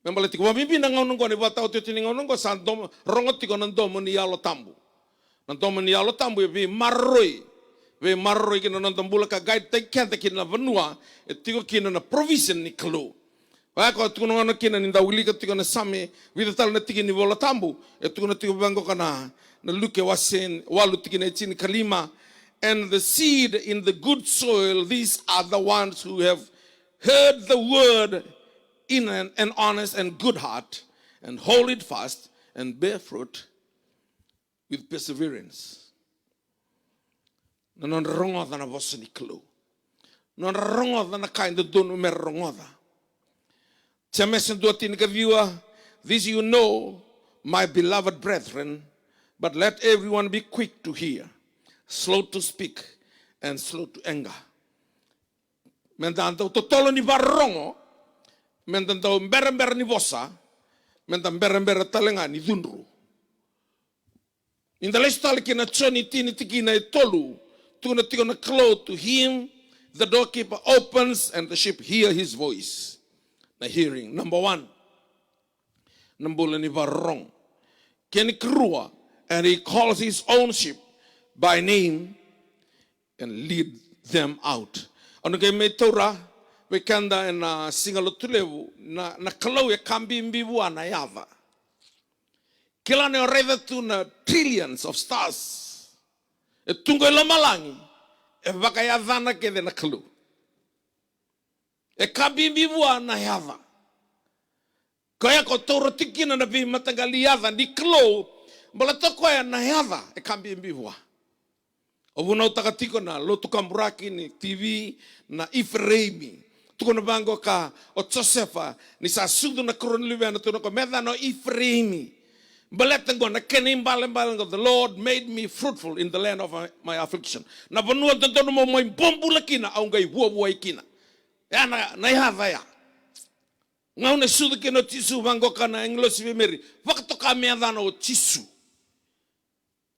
Membalik ko mamibi nang ngon ni bata uti tiningaw ngon sandom rongot tiko nandom ni yalo tambu. Nandom ni yalo tambu be marroi kina nandom bula ka guide kenta kina vanua tiko kina na provision ni Klo. Wa ko tiko ngon kina ni dawili ka tiko na same vital na tiki ni bola tambu tiko na tiko bango kana na luke wasen walu tiki na chin kalima and the seed in the good soil, these are the ones who have heard the word in an honest and good heart, and hold it fast and bear fruit with perseverance. Non rongoda na vossa ni Klo. Non rongoda na kind of donu mer rongoda. Chamesen duatin kaviwa, this you know, my beloved brethren, but let everyone be quick to hear, slow to speak, and slow to anger. Mendando totolo ni barongo, Mendando mbera ni vosa, mbera talenga ni dunru. In the last kina choni tini tikina tolu, tuna tikona Klo to him, the doorkeeper opens and the sheep hear his voice. Na hearing, number one, nambula ni varong. Keni krua, and he calls his own sheep by name and lead them out. Ano kay may Torah, Wekanda na singalo tulevu na Klo kambi mbibu na yava. Kila ne oreda tu na trillions of stars. E tungo ila malangi. E baka yavana kede na Klo. E kambi mbibu na yava. Kaya ko toro tikina na vi matagali yava ni Klo. Mbala toko ya na yava e kambi mbibu. Obuna utakatiko na lotu kamburaki ni TV na Ifreimi. Tuko na bango ka o Josefa ni sa sudo na koronliwe na tuno ko meda no Ifreimi. Baletang na kenim balang of the Lord made me fruitful in the land of my affliction. Na banua tanto mo may bombula kina au ngai buwa kina. Ya na yava ya. Ngau na sudu ke no tisu vango kana englosi vimeri. Wakatoka meadana o tisu.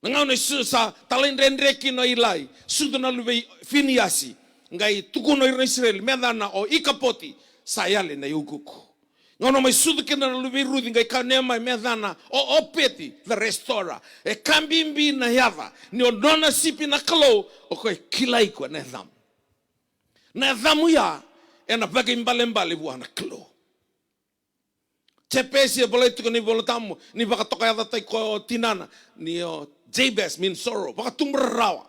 Ngau na sudu sa talendendre ki no ilai. Sudu na luve finiasi. Ngai tuku no Israel meadana o ikapoti. Sa yale na yukuku. Ngau na mai sudu ke na luve rudi ngai ka nema meadana o opeti. The restorer. E kambimbi na yava. Ni o nona sipi na kalo. O koe kilai ko na dham. Na dhamu ya. E na baga imbale bua na kalo. Te pesi e bolai tuka ni volatamu, ni wakatoka yada tai ko tinana, ni o Jabez min sorrow, wakatumra rawa,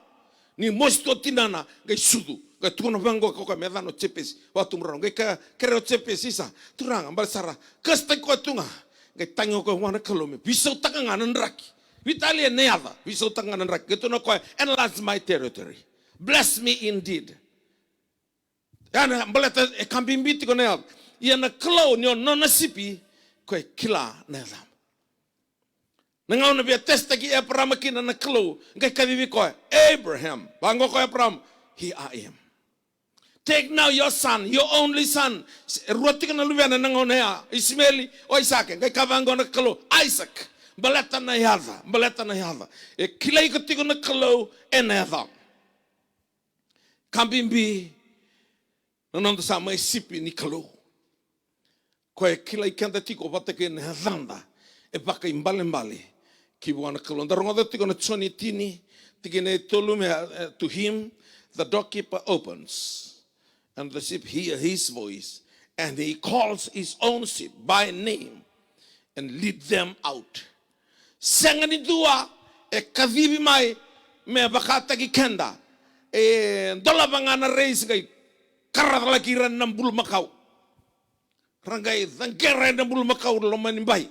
ni mosto tinana, gai sudu, gai tukuna vango koka me dano te pesi, wakatumra rawa, gai kere o te pesi isa, turanga, mbale sara, kas tai ko tunga, gai tangi o koe wana kalome, visau taka ngana nraki, vitali e neada, visau taka ngana nraki, gai tuna koe, enlarge my territory, bless me indeed. Yana, mbale e kambimbiti ko neada, iana klau ni o nona sipi, koe kila na dham. Nangau na bia testa ki Abraham kina na klo. Ngai kavivi koe, Abraham. Bango koe Abraham, here I am. Take now your son, your only son. Ruati ka na luviana nangau na ya. Ismaili o Isaac. Ngai kavango na klo, Isaac. Baleta na yada. E kila iko tiko na klo e na dham. Kambimbi. Nanando sa mai sipi ni klo. Koe kila I kenda tiko watake ne hadanda e baka imbale ki wana kalonda rongoda tiko na choni tini tiki ne tolu me to him the doorkeeper opens and the sheep hear his voice and he calls his own sheep by name and lead them out. Sangani dua e kavivi mai me baka taki kenda e dola bangana reis gai karadala kiran nambul makau. Rangai thangkera na bulu makau lo manimbai.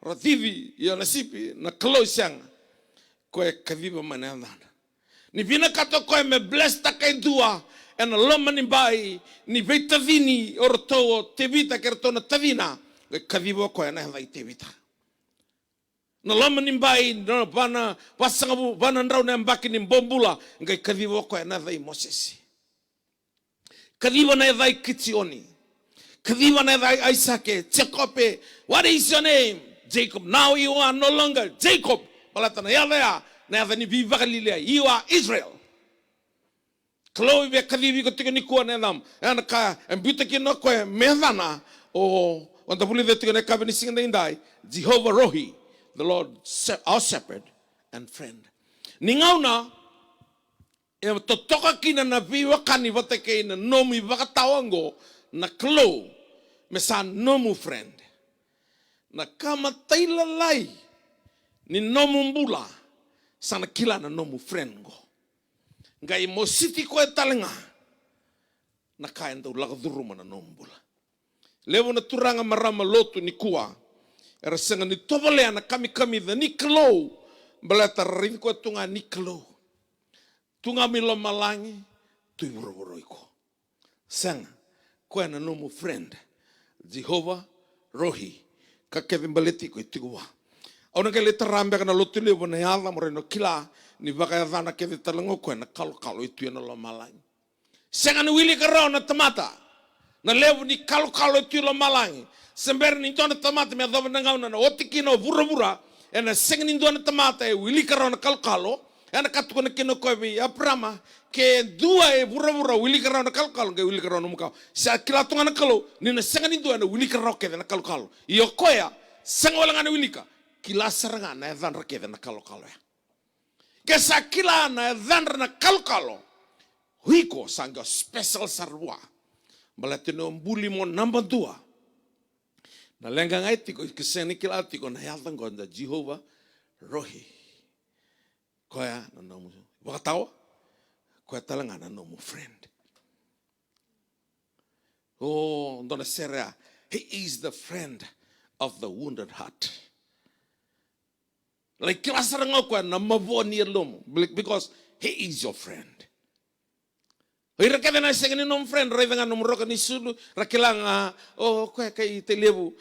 Rativi ya nasipi na kalo siang. Koe kaviva manandana. Ni vina kato koe me bless takai dua. Ena lo manimbai. Ni veita vini orto te vita kertona tavina. Koe kaviva koe na hai te vita. Na lo manimbai na bana wasangabu bana ndrau na mbaki ni mbombula. Ngai kaviva koe na hai Mosesi. Kaviva na hai Kitioni. Kadiva na Isaac, Jacob, what is your name? Jacob. Now you are no longer Jacob. Balatana yalea, na ni viva Galilea. You are Israel. Chloe be kadivi ko tiko ni kuwa na nam. Ana ka embuta ki no koe medana o wanda buli de tiko na kabini singa indai. Jehovah Rohi, the Lord our shepherd and friend. Ningauna e totoka kina na viva kani watake na nomi wakatawango. Na klo me sa nomu friend na kama taila lai ni nomu mbula sana kila na nomu friend go ngai mo siti ko talenga na kaenda ulaga duruma na nomu mbula levo na turanga marama lotu ni kuwa era senga ni tovale na kami the ni klo balata rin ko tunga ni klo tunga milo malangi tu boro iko senga koe na nomu friend, Jehovah Rohi, ka Kevin Baleti ko itigua. Auna ke le tarambe kana lotu le bona yala moreno kila ni baka vana ke talango koe na kalo itu na lo malang. Senga ni wili karo na tamata. Na levu ni kalo itu lo malang. Sember ni tona tamata me adova na ngauna na otikino vura ena senga ni tona tamata e wili karo na kalo. Ena katuko na kino koe vi aprama ke dua e vura wili karau na kalkalo ke wili karau na mukau. Sa kila tunga na kalo ni na senga ni dua na wili karau ke na kalkalo. Iyo koea senga wala ngana wili ka kila saranga na evandra ke na kalkalo ya. Ke sa kila na evandra na kalkalo huiko sanga special sarwa. Balatino mbuli mo namba 2. Na lenga ngai tiko kiseni kila tiko na yaltan gonda Jehovah Rohi. Koea na nomu wakatawa koea talanga na nomu friend. Oh, ndona serea, he is the friend of the wounded heart. Like kila saranga koea na mavoni lomu because he is your friend. Ira kaya na senga ni nomu friend raiva nga nomu roka ni sulu rakilanga oh koea kai te levu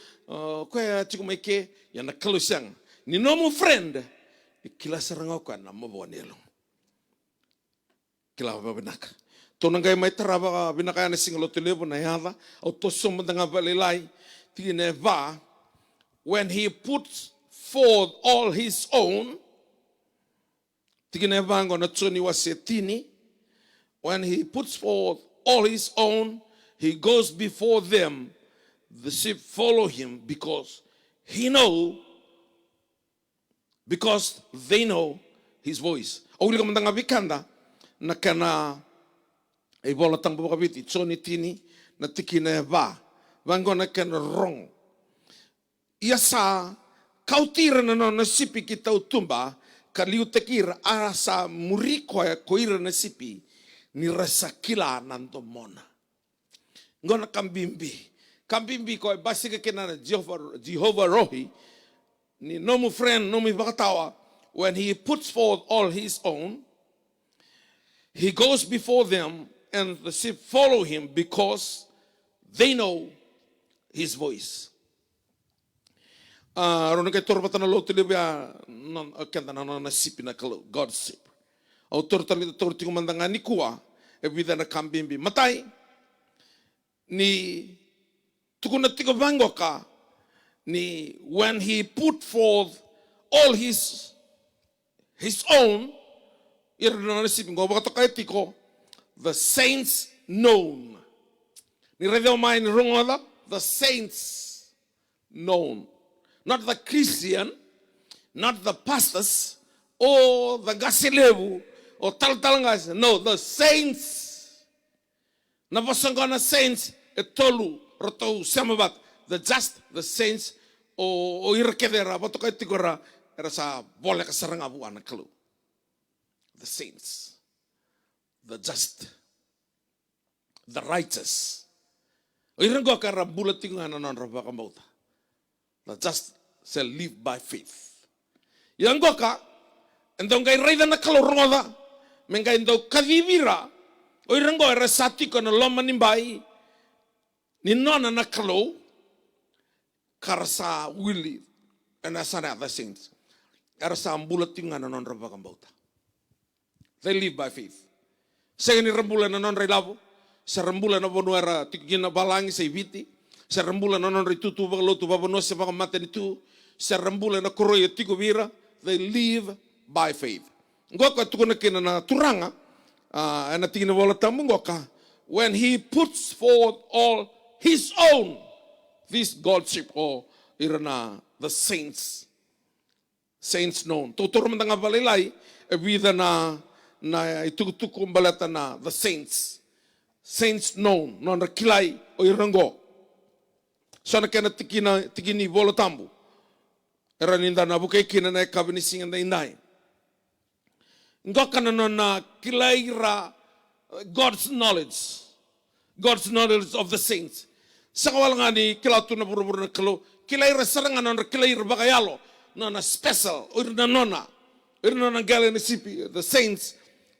koea chikumeke yana kalusang ni nomu friend. Kila saranga ko na mabone long kila babinaka to nangay may taraba binaka na singlo telepo na yada o to som danga balilay tigine va, when he puts forth all his own, tigine va ngona tsoni wa setini, when he puts forth all his own, he goes before them. The sheep follow him because they know his voice. Auli ka mandanga vikanda na kana e bola tang boka viti tsoni tini na tikine va vangona kana wrong. Ia sa kautira na sipi ki tau tumba ka liu tekira a sa muriko ko ira na sipi ni rasa kila nando mona. Ngona kambimbi ko basika kena Jehovah Rohi ni nomu friend nomu bakatawa. When he puts forth all his own, he goes before them and the sheep follow him because they know his voice. Rona kay torpata na lotu libya kenda na sipi na kalo God's sheep. Au tortali torti kumandanga ni kuwa e vida na kambimbi matai ni tukuna tiko bangoka ni when he put forth all his own, the saints known. The saints known. Not the Christian, not the pastors, or the gasilevu, or taltalangas. No, the saints. Navasangana saints, etolu, roto samabat. The saints, o irkedera, batokatikora. The saints, the just, the righteous. The just shall live by faith. Yangoka, and don't get right on the Kaloroda, Mengaindo Kadivira, Oirango Resati con a Lomanimbai, Ninona Nakalo, Karasa Willie, and Asana the saints. They live by faith. Second rambula na non relavo, sa rambula na bonuera tigina balangi sa ibiti, sa rambula na non ritutu baglotu babono sa baka matenitu, sa rambula na koroya tiguvira. They live by faith. Ngoka tukuna kina na turanga, na tigina wala tamu ngoka, when he puts forth all his own, this Godship or irana the saints known. Tutur mandanga balilai e vida na itukutuku balata na the saints known. Non kilai o irango. Sana kena tikini volotambu. Era ninda na bukai kina na kabini singa indai. Ngoka na kilai ra God's knowledge of the saints. Sakawalangani kilatu na buru na kalo kilai ra sarangan na kilai ra bagayalo. Nona special, nona gale nisipi, the saints,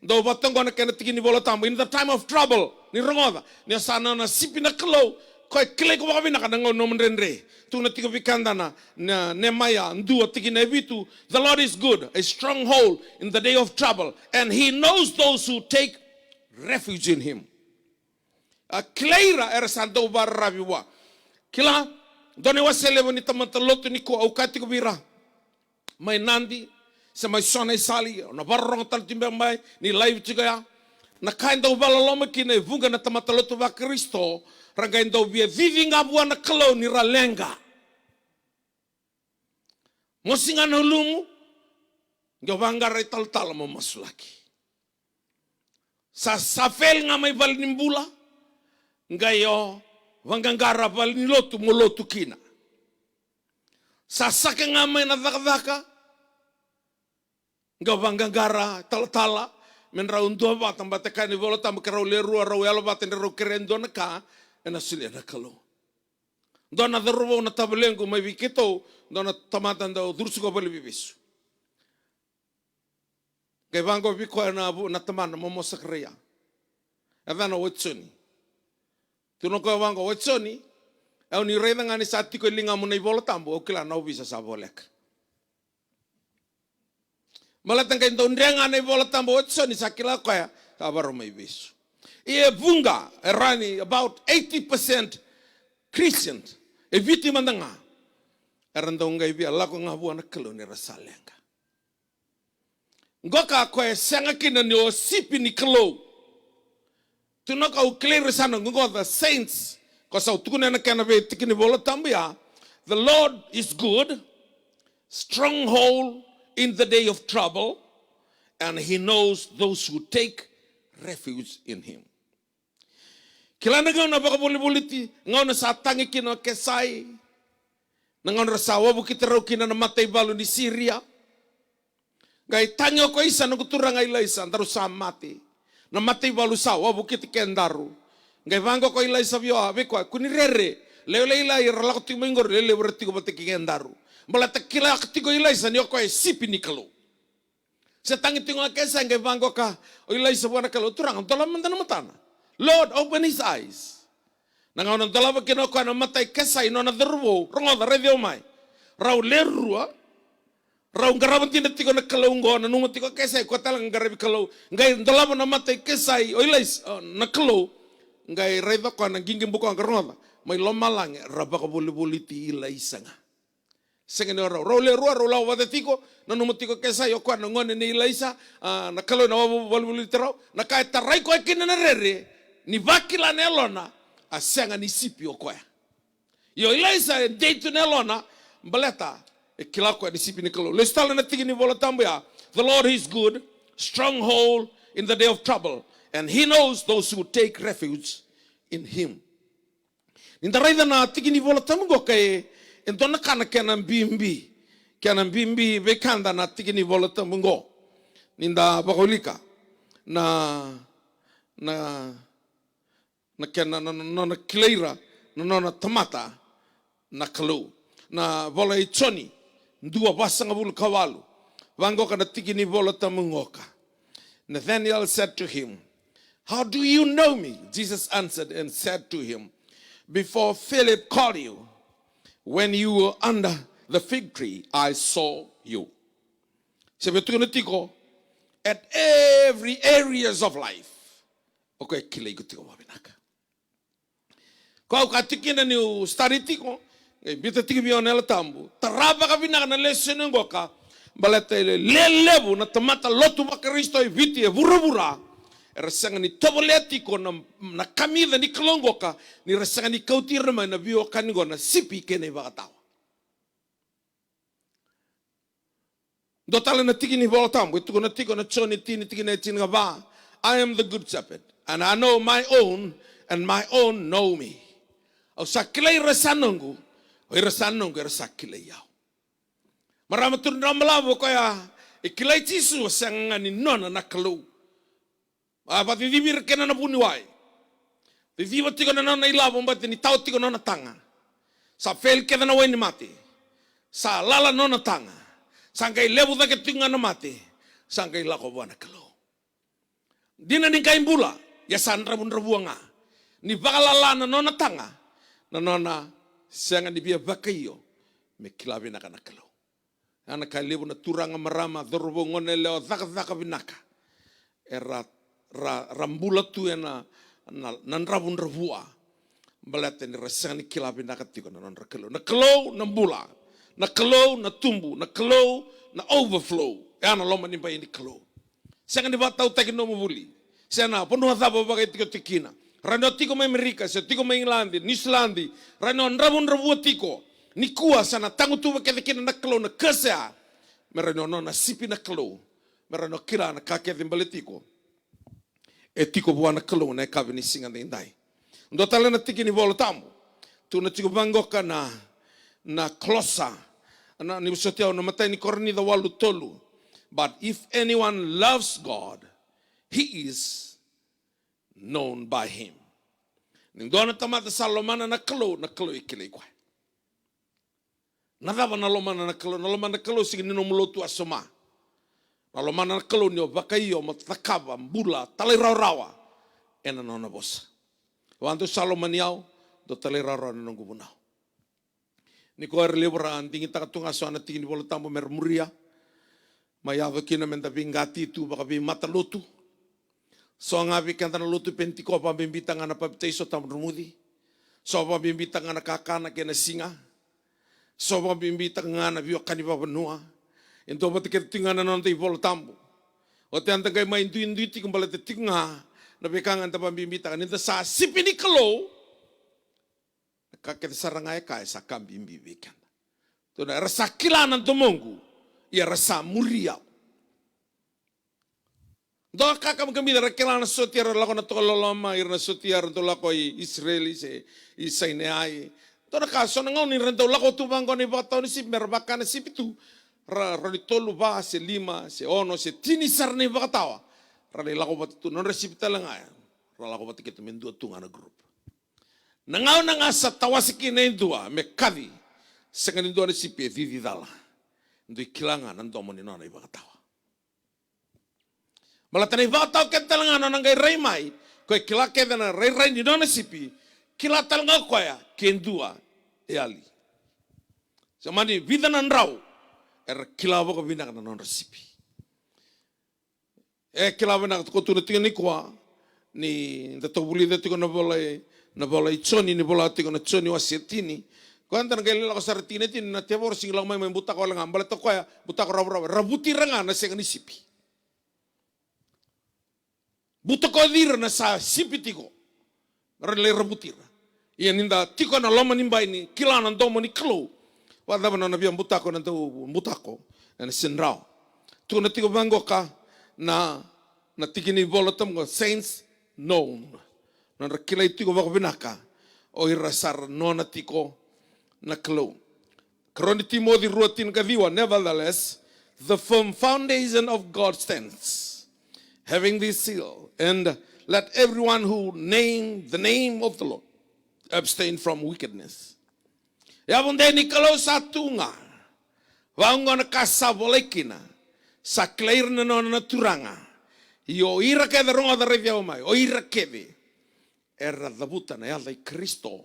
do batongo na kena tigini volotambo in the time of trouble, ni rongoda, ni asana na sipi na kalo, koi kile ko baka binaka nango no mrenre, tu na tigo vikanda na Nehemiah ndu tigina evitu. The Lord is good, a stronghold in the day of trouble, and He knows those who take refuge in Him. Kleira era santo barabiwa, kila doni waselevo ni tamatalotu ni ko au katiko bira. Mai nandi sa mai sona sali na barrong tal timbe mai ni live tiga na kain do balaloma kine vunga na tamatalotu va Kristo rangain do via viving abua na kalo ni ralenga mosinga no lumu ngavanga retal tal mo masulaki sa safel nga mai val nimbula ngayo vangangara val ni lotu molotu kina sa saka nga mai na dakdaka Gavangangara talatala men raun dua batang batekan ni volota makarau leru arau yalo baten ro kerendo na ka ena sile na kalo dona the rubo na tabelengo mai vikito dona tamatan da dursugo bali bibisu Gavango biko na tamana momo sakreya avana wotsoni tuno ko vango wotsoni au ni reda ngani satiko linga mo nei volotambo o kila na visa sa volek Malatang kain tondrenga nei volotambo wotsoni sakila koya tabaro mai bisu e vunga erani about 80% Christians E viti mandanga. Erandong ngai via lako ngabu na kalau ni rasalenga. Ngoka koe senga kina ni o sipi ni kalau. Tunaka u clear sana ngo the saints. Kosa utukuna na kana ve tikini bola tambia. The Lord is good, stronghold in the day of trouble, and he knows those who take refuge in him. Kilana ngau na baka boli-boliti, ngau na sa tangi kina kesai, na ngau na rasawa bukit rau kina na matay balu ni Syria. Ngai tangi ko isa na kuturang ay laisa, antaru sa mati. Na matay balu sawa bukit kendaru. Ngai vango ko ilaisa vio ave ko kunirere. Leo leila iralak ti mengor lele berarti ko bati kendaru. Balata kila ketigo ilaisa ni ko sipi ni kalau. Setangi tingo kesa ngai vango ka o ilaisa buana kalau turang tolam mentana matana. Lord, open his eyes. Nangau na dalava kino ko na matay kesa ino na derwo rongo da redio mai. Rau lerua. Rau ngaraban tinda tiko na kalau ngo na nungo tiko kesa ko talang ngarabi kalau ngai dalava na matay kesa o ilaisa na kalau ngai reda ko na gingim buko ang rongo. May lomalang raba ka buli-buli ti ilaisa nga. Sengene rau lerua rau lau wadatiko na nungo tiko kesa yo ko na ngone ni ilaisa na kalau na buli-buli tirau na kaya taray ko kina na rere ni vakila nelona asenga ni sipi o koe. Yo ilaisa date nelona baleta e kila koe ni sipi ni kalau. Lestala na tigi ni bola tambo ya. The Lord is good, stronghold in the day of trouble, and he knows those who take refuge in him. Ninda raida na tigi ni bola tambo kay entona kana kenan bimbi. Kenan bimbi bekanda na tigi ni bola tambo. Ninda bakolika na kena na kileira na tamata na kalau na bola ichoni ndua basanga bulu kawalu vango kana tiki ni bola tamungoka. Nathanael said to him, how do you know me? Jesus answered and said to him, before Philip called you, when you were under the fig tree, I saw you. Sebetulnya at every areas of life. Okay, kile ikutiko wabinaka. Kau katikina ni study tiko, bita tiki bionela tambu. Taraba ka binaka na lesson ngoka, balete lelebu na tamata lotu ba Kristo viti e burubura. Rasanga ni toboletiko na kamida ni kalongoka, ni rasanga ni kautirma na bio kanigo na sipi kene bakatawa. Dotala na tiki ni bolotambu, itu na tiko na choni tini tiki na chini ba. I am the good shepherd, and I know my own, and my own know me. Au sakilay rasanongu, o rasanongu rasakilay yao. Maramatun ramalawo kaya ikilay tisu sang ni nona nakalu. Pati dibir kena na buniway. Diba tiko na nona ilabo mbati ni tao tiko nona tanga. Sa fel keda na weni mati. Sa lala nona tanga. Sangkay lebu da ketinga na mati. Sangkay lako buana kalau. Dina ni kain bula. Ya sandra bun rabuanga. Ni bakalala na nona tanga. Na nona sianga ni biya bakayo. Me kilabi na kana kalau. Ana kay lebu na turanga marama. Dorbo ngone leo zaka binaka. Era rambula tu na nanrabun rabua. Balate ni rasanga ni kilabi na katiko na nona kalau. Na kalau na bula. Na kalau na tumbu, na kalau na overflow. Ana loma ni pa ini kalau. Sanga ni batau takin no mubuli. Sana ponu hataba bagai tiko tikina. Rano tiko mai Amerika, se tiko mai Inglandi, New Zealand. Rano rabun rabu tiko. Ni kuah sana tangu tu bagai tikina na kalau na kesa. Merano no na sipi na kalau. Merano kira na kake timbale tiko. E tiko buah na kalau na kabe ni singa indai. Ndo tala na tiki ni bolo tamu. Tu na tiko bangoka na klosa. Na ni usotia na matai ni korni da walu tolu. But if anyone loves God, he is known by him. Nindona tamata salomana na kalau ikile kwa. Nadava na lomana na kalau sige nino mulotu asoma. Na lomana na kalau ni bakayo matakaba mbula tale rawa. Ena nona bosa. Wanto salomaniao do tale rawa na ngubunao. Ni ko erlebra anting takatunga so na tingin bola tambo mermuria. Mayava kina menda bingati tu baka bi matalotu. So nga bi kanta na lotu pentiko pa bimbita nga na pabitay so tamrumudi. So bimbita nga nakakana kena singa. So bimbita nga na biyo kaniba banua. Ento batikit tinga na nonte ipolo tambo. O te anta kay maindu-indu ti kumbala te tinga na bekangan ta bimbita kan enta sa sipini kalo. Kakete sarangay kay sa kambimbi bekan. To na rasa kilanan tumongu. Ia rasa muriau. Doa kakam kami dari kelana sotiar lako na tolo lama irna sotiar to lako Israeli se isaineai. Doa kaso na ngau ni rento lako tu bangko ni batau ni si merbakan si pitu. Rani tolu ba se lima se ono se tini sarni bakatawa. Rani lako batu non resipita langaya. Rani lako batu kita mendua tunga na grup. Nangau nangasa tawasiki na indua me kadi. Sengan indua ni sipi vivi dala. Ndui kilangan nandomo ni nona ibakatawa. Malatani vatau ketalanga nang kay raymay ko kilake na ray ni dona sipi kilatal nga ko ya kendua ali samani vidanan raw kilawa ko binak na non sipi kilawa na ko tu ni kwa ni datobuli dati ko na bola choni ni bola ti ko na choni wasetini ko antan kay la ko sartini tin na tebor sing lang may buta ko lang ambala to ko ya buta ko rabuti ranga na sing ni sipi. Buta ko dir na sa sipitiko. Rele rabutira. Ia ninda tiko na loma nimba ini kilana ndomo ni klo. Wada bana na biang buta ko na to buta ko na sinrao. Tu na tiko bango ka na tikini bolotom ko saints known. Na kilay tiko bako binaka o irasar no na tiko na klo. Kroni Timothy ruatin kadiwa, nevertheless the firm foundation of God stands. Having this seal, and let everyone who name the name of the Lord abstain from wickedness. Yabunde ni kalau satu nga, wango na kasabolekina, sa clear na no na turanga, yo ira kede ronga da revia omai, o ira kede, era dabuta na yalda Kristo,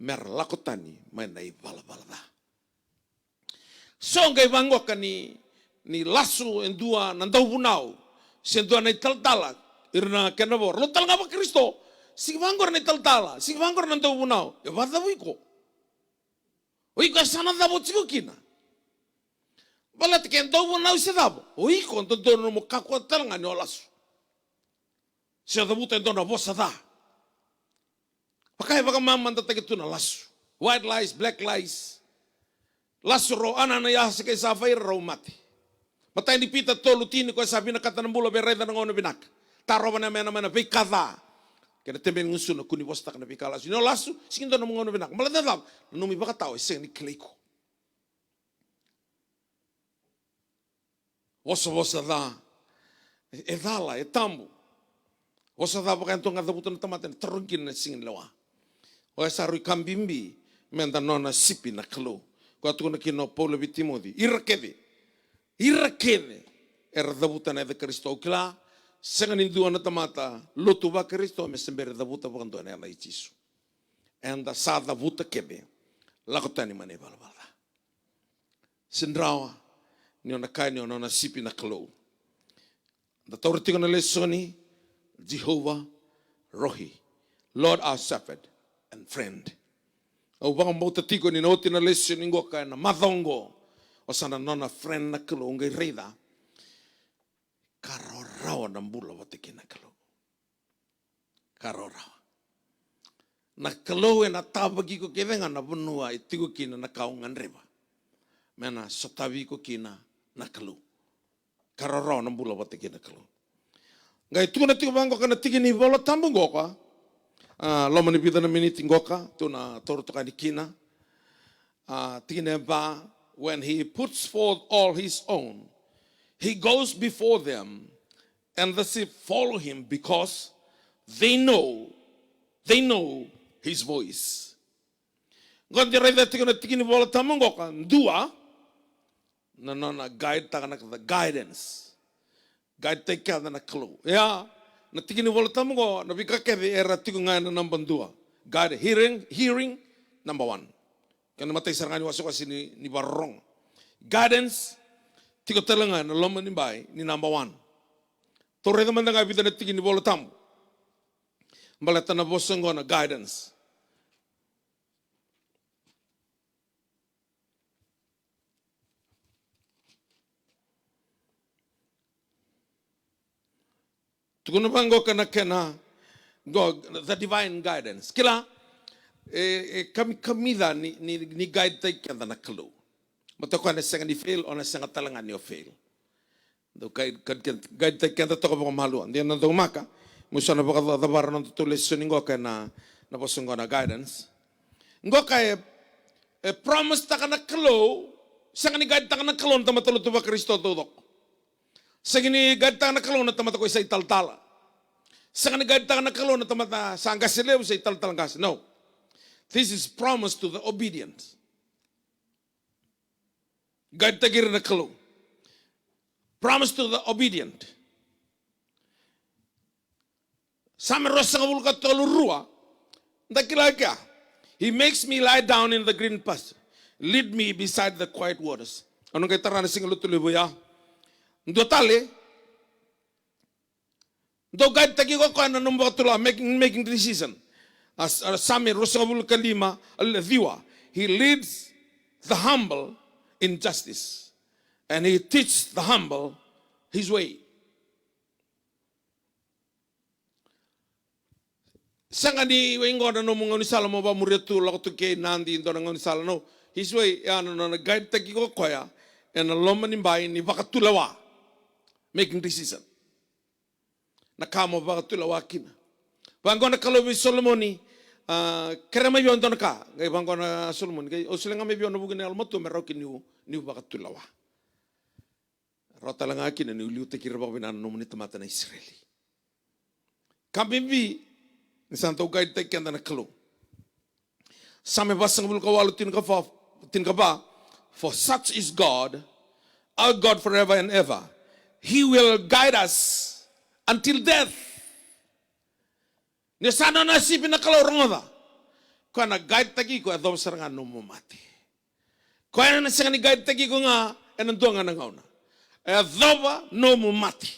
mer lakotani, may na ibala-bala da. So ngay wango ka ni lasu endua nandaw bunau, sentuhan na italtala, irna kenabor. Lo talaga ba Kristo? Sige bangor na italtala, sige bangor na tabunaw. Ya bada wiko. Wiko sana dabo tibukina. Balat ken tabunaw se dabo. Wiko to dono mo kakwa talanga ni olasu. Se dabo te dono bosa da. Pakai baka mamman tatagito na lasu. White lies, black lies. Lasu ro anana ya se kay safair ro mati. Matay ni pita tolu tini ko sabi na kata ng bulo bereda ng ono binak. Taro ba na mena bikada. Kaya tembe ng uso na kuni bostak na bikala. Sino lasu sikindo ng mga ono binak. Maladadab. Numi baka tao iseng ni kliko. Wasa da. Edala, etambo. Wasa da baka ito nga dabuto na tamatin. Tarungkin na singin lawa. O sarui kambimbi. Menda nona sipi na klo. Kaya ito na kino Paulo Timothy. Irakene era dabuta na Kristo kila sengan indua na tamata lotu ba Kristo me sembere dabuta ba kando na ichisu enda sa dabuta kebe lakotani mane balbala sindrawa ni ona kai ni ona sipi na klo da torti ko na lesoni Jehovah Rohi Lord our shepherd and friend au bang mo tatiko ni noti na lesoni ngoka na madongo o sana nona friend na kalo ngai reida karorawa na mbula watiki na kalo karorawa na kalo e na tabagi ko kevenga na bunua itigo kina na kaungan reba mena sotavi ko kina na kalo karorawa na mbula watiki na kalo ngai tu na tigo bango kana tigi ni bola tambu ngoka loma ni bida na miniti ngoka tu na toro to kani kina tigi ne ba. When he puts forth all his own, he goes before them, and the sheep follow him because they know his voice. God direct that na tigini bola tamongo kan dua na guide ta na guidance. Guide take ka na clue. Ya na tigini bola tamongo na bika ke era tigo nga na number 2. Guide hearing number 1. Kaya matay sarangani waso kasi ni barong. Guidance, tiko talanga na loma ni bay ni number 1. Tore naman na nga vida na tiki ni bolo tamu. Balata na bosong na guidance. Tukuna bango kana kena go the divine guidance. Kila kamida ni guide tay kanda na kalu. Matoko na senga ni fail o na senga talangan ni fail. Do guide tay kanda toko ba malu. Ndi na do maka. Musa na baka da bara no tulis suningo kana na posungo na guidance. Ngo kay promise ta kana kalu. Senga ni guide ta kana kalu na matalo tuba Kristo tudok. Senga ni guide ta kana kalu na tamata ko isa italtala. Senga ni guide ta kana kalu na tamata sangga silew sa italtal gas. No. This is promise to the obedient. God tagir na kalu. Promise to the obedient. Sama rosa ngabul ka tolu rua. Ndakila kya. He makes me lie down in the green pasture. Lead me beside the quiet waters. Anong kay tarana singalu tuloy ya? Ndo tali. Ndo God tagi ko ano number tula making decision. As Sami Rosabul Kalima al-Dhiwa, he leads the humble in justice, and he teaches the humble his way. Sangani wengo na mo ngoni sala mo ba muriatu la to ke nandi ndo ngoni sala no his way ano na guide tagi ko koya and loma ni bai ni bakatulawa making decision. Nakamo bakatulawa kina. Bango na kalobi Solomoni kera may biyon doon ka kay bangko na Solomon kay o sila nga may biyon na bugin na almoto merokin niyo bakatulawa rota lang akin na niuliw tekira baka binano mo ni tamata na Israeli kami bi ni santo guide tay kanda na kalo same basang bul kawalo tin ka ba for such is God, our God forever and ever. He will guide us until death. Ni sana nasipin na kalorong da. Ko na guide tagi ko adom sarangan no mati. Ko na sa ni guide tagi ko nga enando nga nangauna. Adoba no mati.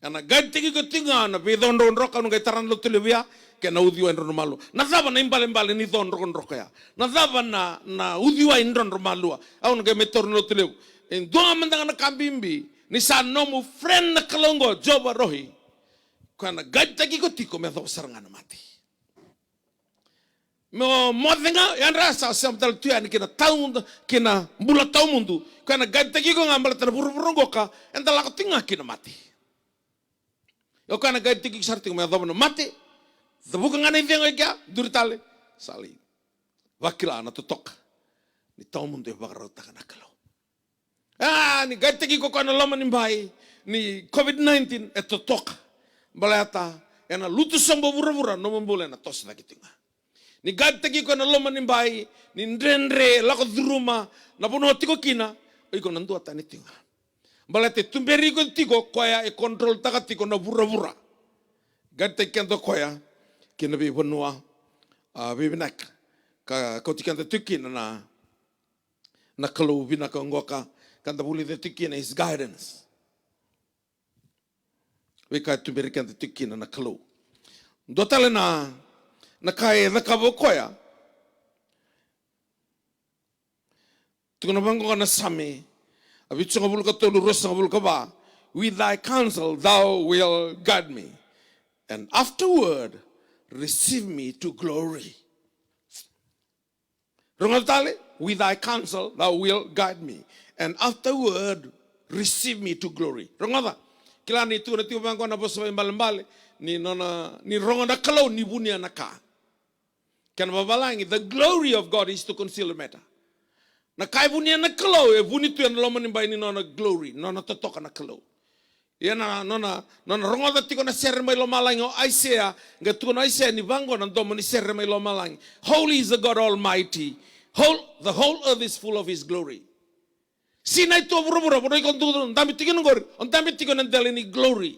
Ana guide tagi ko tinga na bidon ron roka no gaitaran lo tulibia ke na udio en romalo. Na daba na imbale ni don ron roka ya. Na daba na udio en ron romalo. Aun ga metor no tulibu. En do amanda na kambimbi ni sa no mu friend na kalongo joba rohi. Kana guide tagi ko tiko me adom sarangan mati. Mo modenga yan rasa samtal tuan kina taun kina bula taun mundu kana guide tagi ko ngambal tan buru-buru ka endala ko tinga kina mati. Yo kana guide tagi sarti me adom mati. Dabuka ngane denga kya duritale sali. Wakila na tutok. Ni taun mundu bagarota kana kalo. Ni guide tagi ko kana laman imbai ni COVID-19 etotok. Balata ena lutu sambo bura-bura no membole na tos na kitinga. Ni guide tagi ko na loman imbai ni ndrendre lako druma na puno tiko kina oi ko nandu atani tinga. Balate tumberi ko tiko koya e control taka tiko na bura-bura. Guide tagi kento koya kina bi bonua bibinak ka kotikanta tukina na kalau binaka ngoka kanta buli de tukina his guidance. Weka tu berikan tukina na kalo. Dotale na kaya na kabo koya. Tukuna bango na sami. Abit sa kabul ka tolu ros na kabul ka ba. With thy counsel thou will guide me. And afterward receive me to glory. Rongatale, with thy counsel thou will guide me. And afterward receive me to glory. Rongata. Kila ni tu nanti bangko na bos mbale ni nona ni ronga na kalau ni bunia na ka. Kan babalangi the glory of God is to conceal the matter. Na kai bunia na kalau e buni tu en loman imbai ni nona glory nona totoka na kalau. Ya nona ronga da tiko na serre mai lomalangi o Isaiah nga tu na Isaiah ni bangko na domo ni serre mai lomalangi. Holy is the God Almighty. The whole earth is full of His glory. Sina itu buru-buru, buru ikon tuh, tapi tiga nunggu, tapi tiga nanti ini glory.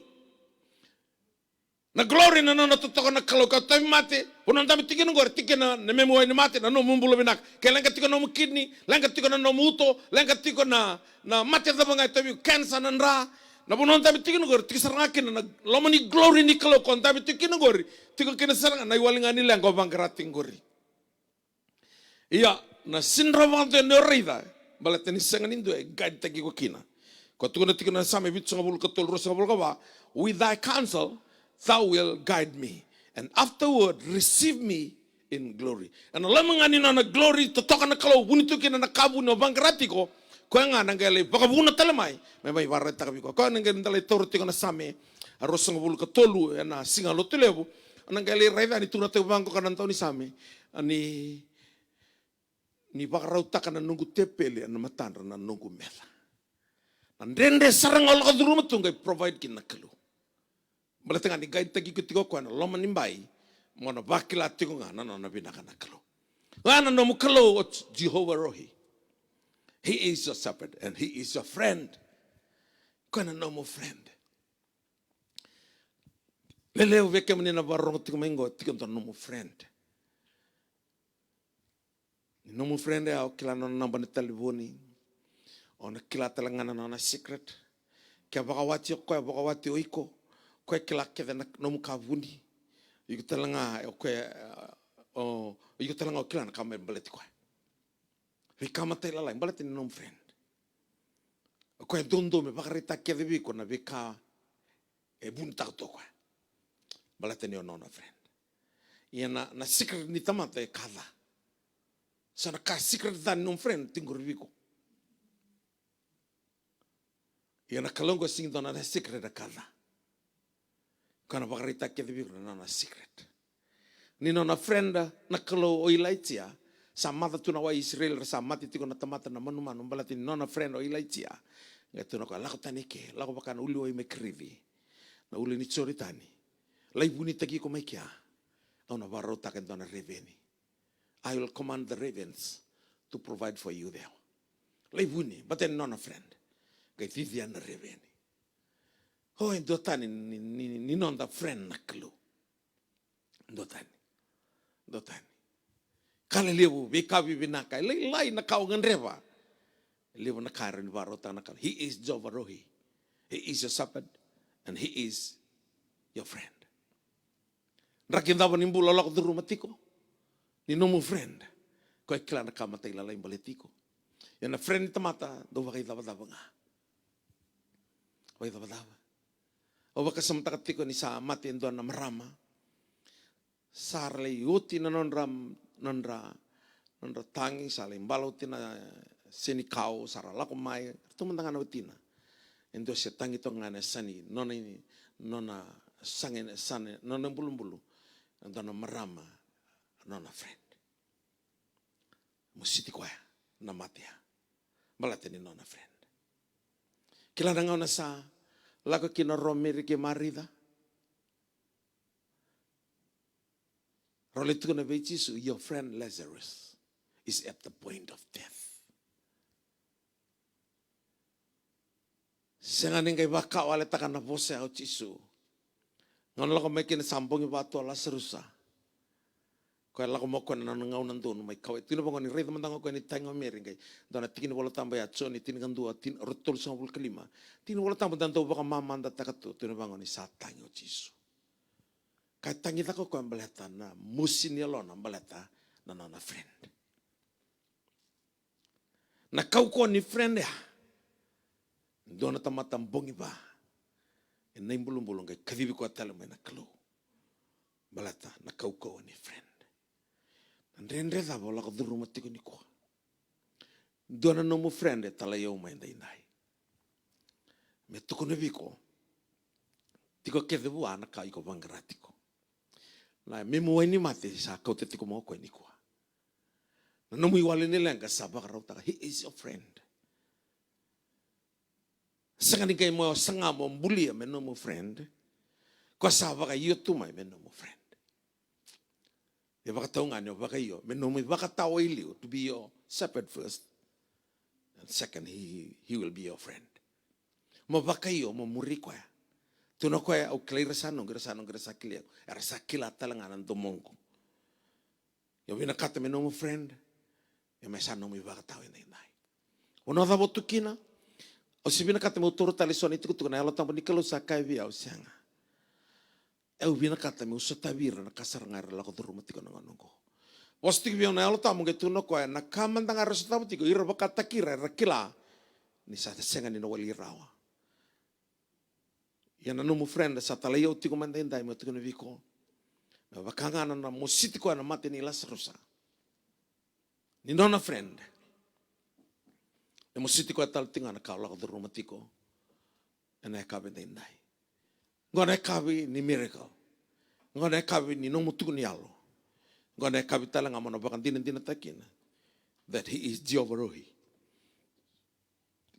Na glory na tutok na kalau kau tapi mati, punan tapi tiga nunggu, tiga na memu ini mati, na mumbulu binak, kayak lengket tiga nomu kidney, lengket tiga nomu uto, lengket tiga na mati tapi nggak tapi cancer nandra, na punan tapi tiga nunggu, tiga serangakin, na lomani glory ni kalau kau tapi tiga nunggu, tiga kena serangan, na iwalingan ini lengkau bangkarating gori. Iya, na sindrom itu nerida. Balat ni sangan indo guide tagi ko kina. Ko tu na tikuna same bit sa bul katol ros sa bul ka ba. with thy counsel thou wilt guide me, and afterward receive me in glory. And alam nga nina na glory totoka na kalau bunito kina na kabu no bangratiko ko nga nanggale bakabuna talamay may warat ta ko nanggale talay torti ko na same aros ng bulu katolu na singa lotulebu nanggale raiva ni tuna te bangko kanan taw ni same ni bakarau taka na nunggu tepele na matandra na nunggu mela nandende sarang ol kaduru matungay provide kin nakalu balatanga ni guide tagi kutiko ko na loma nimbai mona bakila tiko nga na binaka nakalu ngana no mukalo Jehovah Rohi. He is your shepherd and he is your friend. Kana no mo friend. Leleo veke menina barong tiko mengo tiko no mo friend. No mo friend ya okila no namba ni telefoni. Ona kila talangana na secret. Kia bakawati ko ya bakawati oiko. Ko kila kede no mo kavuni. Iko talanga ko iko talanga okila na kamera baleti ko. Vika matai lalai baleti ni no friend. Ko e dondo me bakarita kede biko na vika e bunta to ko. Baleti ni no friend. Ia na secret ni tamata e kada. Sana ka secret dan no friend tingur biko. Ia na kalongo sing dona na secret da kada. Kana bakarita kede biko na secret. Ni no na friend na kalo oilaitia. Sa mata tuna wa Israel sa mati tiko na tamata na manu balati no na friend oilaitia. Ngato na ko lako tanike, lako bakan uli oi mekrivi. Na uli ni tsoritani. Lai buni tagi ko mai kia. Au na baro taken dona reveni. I will command the ravens to provide for you there. Lai buni, but then non a friend. Kay titian na reveni. Oh, dotani ni non da friend na klu. Dotani. Kala lewu bikabi binaka lai na kau nganreva. Lewu na kairan barota na kala. He is Jehovah Rohi. He is your shepherd and he is your friend. Rakinda banimbu lalak duru matiko. Ni nomu friend. Ko ikla na kamatay lalay baletiko. Yan na friend tamata do bakay daba nga. Bakay daba. O baka sa matakatiko ni sa mati endo na marama. Sarlay yuti na nonra tangi salay baloti na sinikao sarala kumay tumandang na utina. Endo siya tangi to nga na sani nona sangin sane nona bulu endo na marama nona friend. Musiti ko ya na matia. Balate ni nona friend. Kilala nga na sa lago kinoromiri ki marida. Rolito na bechisu, your friend Lazarus is at the point of death. Senganing kay baka wala taka na pose au chisu. Ngon lako may kinasambong yung bato Lazarus. Kaya lako mo ko na nangaw nandun may kawit. Tino ba ko ni rito mandang ko ni tayo ngamirin kay doon at tikin wala tambay at so ni tinigang dua tin rotol sa mabul kalima. Tino wala tambay danto baka mamanda takatu. Tino ba ko ni satang yung chisu. Kaya tangita ko ang baleta na musin nilo ng baleta na nana friend. Nakaw ko ni friend ya. Doon na tamatambong iba. E na yung bulong-bulong kay kadibi ko at talo may nakalo. Baleta, nakaw ko ni friend. Nandre wala ko durumati ko ni ko. Doon na mo friend e talayaw may inday. May tuko na biko. Tiko kedibu anak ka iko banggrati ko. Na memuai ni mati sa kau teti ko mo ko ni ko. Na numi wale ni lenga sabak raw ta. He is your friend. Sangani kay mo sanga mo bully me no mo friend. Ko sabak ay tu mai me no mo friend. Ya baka taw nga baka yo me no mo baka taw iliu to be your shepherd first. And second he will be your friend. Mo baka yo mo muri ko ya. Tuno ko au klirasano grasa kilio. Era sa kila talanganan domongko. Yo vina kata me no mo friend. Yo me sa no mo baka taw inay. Uno da botukina. O si vina kata mo turo talisoni tiku na alo tampo ni kalo sa kai via o sianga. Eu vina kata me usa tabira na kasarangar la ko turo matiko na ngongo. Postik via na alo tampo ke tuno ko na kamandang aros tampo tiko ira baka takira kila. Ni sa senga ni no wali rawa. Yana no mo friend sa talayo tiko mandendai mo tiko viko. Na vakangana na mo sitiko na mate ni Lazarus. Ni nona friend. Na mo sitiko tal tinga na kaula ko rumah tiko. Na kabe dendai. Ngona kabe ni miracle. Ngona kabe ni no mutu ni alo. Ngona kabe tala ngamona bakan din takina. That he is Jehovah Rohi.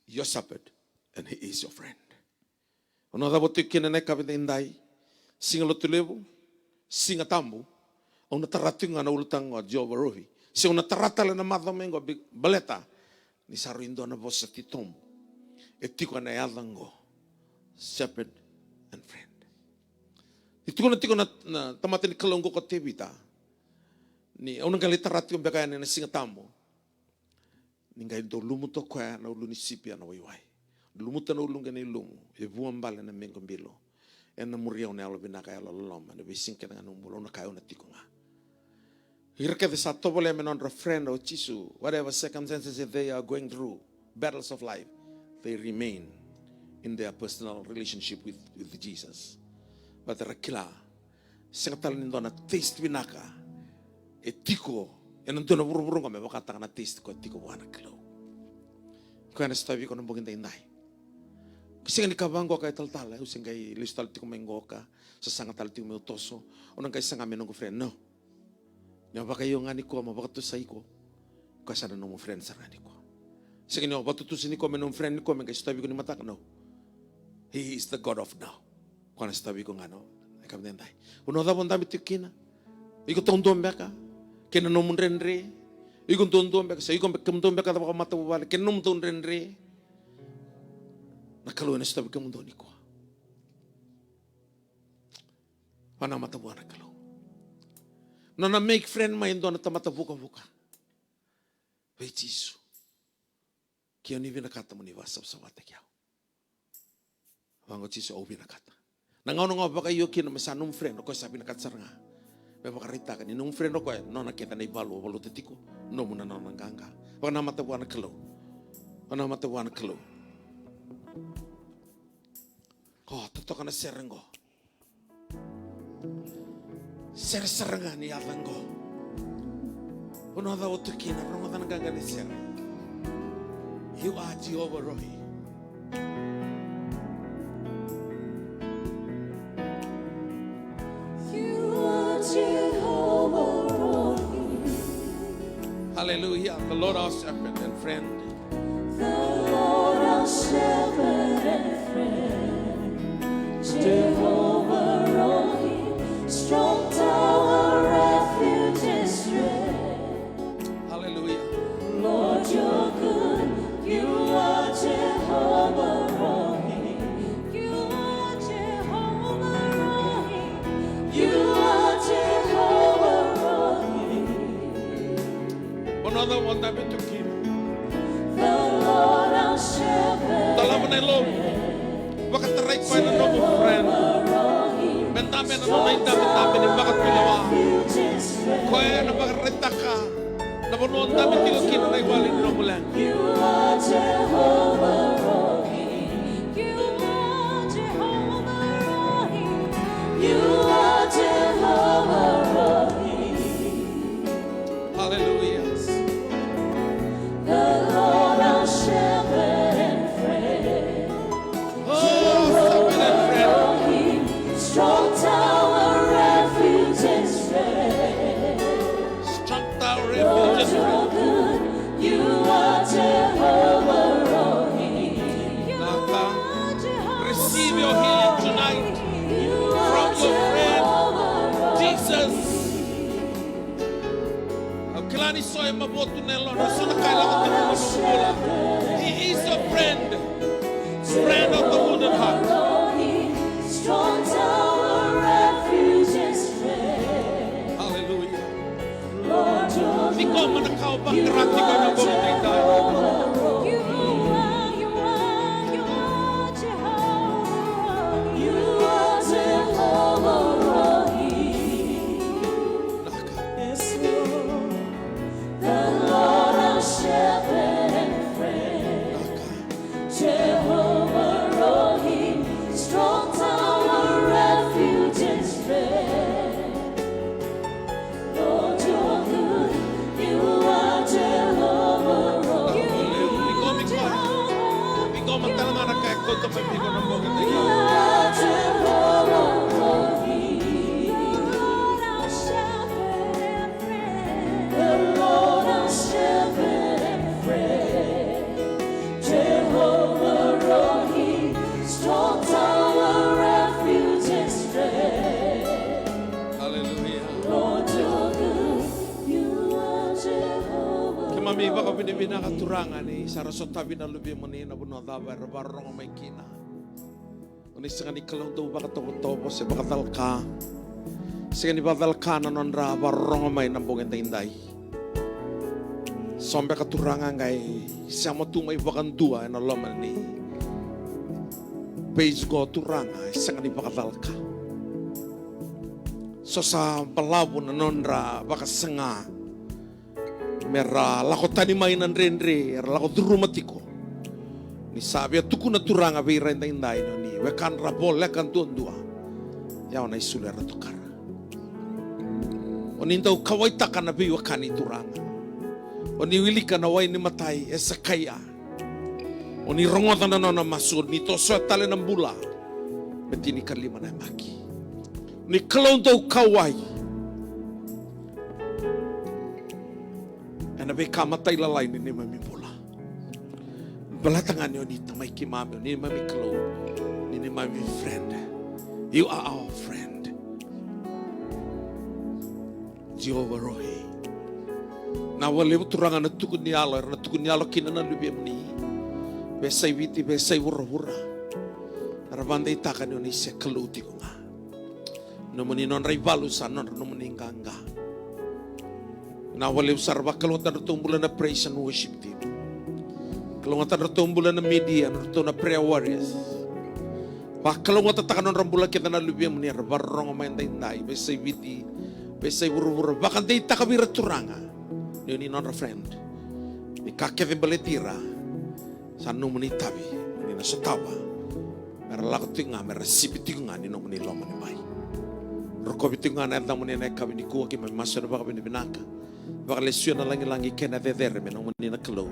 Your shepherd and he is your friend. Ono da botu kina na kabe dendai. Singa lo tulebu, singa tambu. Ona taratunga na ulutang o Jehovah Rohi. Se ona taratala na madamengo baleta ni saruindo na vosa titombo. Etiko na yadango. Shepherd and friend. Tiko na tamata ni kalongo ko tebita. Ni unang galita rati yung bakayan na singa tambo. Ningay do lumuto kwa na ulu ni sipia na waiwai. Lumuto na ulung ganay lumu. E buwan bala na mengong bilo. E na muriyaw na alo binakay alo loma. Na bising ka na numulo na kayo na tiko nga. Hirka de sa tobole menon friend o chisu. Whatever circumstances that they are going through. Battles of life. They remain in their personal relationship with Jesus. But rakila, sengatal nindo na taste binaka, etiko, enanto na buru-buru kami makata na taste ko etiko wana kilo. Kaya na stabi ko ng bugin tayo. Kasi nga ni kabanggo kay tal-tala, using kay listal tiko mengo ka, sa sangatal tiko may utoso, o nang kay sangami nung friend, no. Nga ba kayo nga ni ko, mabakato sa iko, kasi na nung friend sa nga ni ko. Sige niyo, batutusin ni ko, may nung friend ni ko, may kay stabi ko ni matak, no. He is the God of now. Kung sabi ko nga, no? Ikaw din tayo. Uno da bondami tikina. Iko tondom beka. Kena nomun renre. Iko tondom beka. Sa iko tondom beka tapos matawala. Kena nomun tondom renre. Nakaluwa na sabi ko mundo ni ko. Pana matabuan nakaluwa. Na make friend mind doon na tamatabuka-buka. Wait, Jesus. Kaya ni vinakata mo ni wasap sa wate kiyaw. Wango chiso obi nakata. Nangaw nga ba kayo kina masanong friend ko sabi nakatsar nga. May makarita ka ni nung friend ko no nakita na ibalo walo titiko no muna na nanganga. Wag na matabuan na kalo. Wag na matabuan na kalo. Ko tuto ka na serengo. Serenga ni avango. Uno da otukina rongo da nanganga ni ser. You are Jehovah Rohi. Hallelujah. The Lord our shepherd and friend. The Lord our shepherd and friend. Jehovah Rohi, strong tower, refuge and strength. Hallelujah. Lord, you're good. You are Jehovah Rohi. You are Jehovah Rohi. You are Jehovah Rohi. Another one that we took him. The Lord our shepherd. Dalam na ilo. Bakit taray ko ay nanobo friend. Bentame na nanaita, bentame ni bakit pilawa. Kaya na bakarita ka. Nabunoon dami tilo kino na iwalin na mulan. You are Jehovah Rohi. You are Jehovah Rohi. You are Jehovah Rohi. Hallelujah. The Lord our shepherd and friend. Rohi, strong tower, refuge and strength. Strong tower, refuge and strength. Good, you are Jehovah Rohi. Receive your healing tonight from your friend Jesus. Kilani soy maboto nelo na suna kailangan tinumulula. He is a friend, friend of the wounded heart. Strong tower, refuge and strength. Hallelujah. Lord, you're Di ko manakaw bang karati ko na buhay tayo. You are Jehovah. You are Jehovah Rohi. Yes, Lord. The Lord our shepherd and friend. Jehovah Rohi, strong tower. Mami baka binibina katurangan ni sarasotabi na lubi mo ni nabunodaba rabarong may kina. Unisa nga ni kalong daw baka topo sa baka talka. Sige ni badal ka na non rabarong may nambungin tainday. Sombe katurangan ngay siya mo tumay bakan dua na laman ni page go turanga siya nga ni baka talka. So sa palabo na non ra baka sanga mera lako tani mainan renre lako drumatiko ni sabi tuku na turanga be renda indai no ni we kan rabol le kan tundua ya ona isulera tukara oni ndau kawai takana be wakani turanga oni wili kana wai ni matai esakaya oni rongota na nona masur ni to so tale na bula betini kalima na maki ni kalon tau kawai na be kamatay lalay ni mami pula. Balatangan yun ni tamay kimami, ni mami Chloe, ni mami friend. You are our friend. Jehovah Rohi. Nawali mo turangan na tukun ni alo kinanan lubiyam ni. Besay witi, besay wura-wura. Narabanda itakan yun ni siya kaluti ko nga. Numuni non rivalusan, numuni nga. Nawali usarba kalungatan bulan na praise and worship team. Kalungatan bulan na media, na prayer warriors. Kalungatan takanon rambulan kita na lubiam ni barong main dainday, besay witi, besay wura-wura. Bakan day takabira turanga. Ni non friend. Ni kakete baletira. Sa numuni tabi, ni nasatawa. Mera lakot nga, mera sipiti nga ni numuni lomo ni bay. Rokobiti nga na edang muni na ikabi ni kuwa kima masya na baka binibinaka. Baka lesyon na langi-langi kena dedere menong muni na kalo.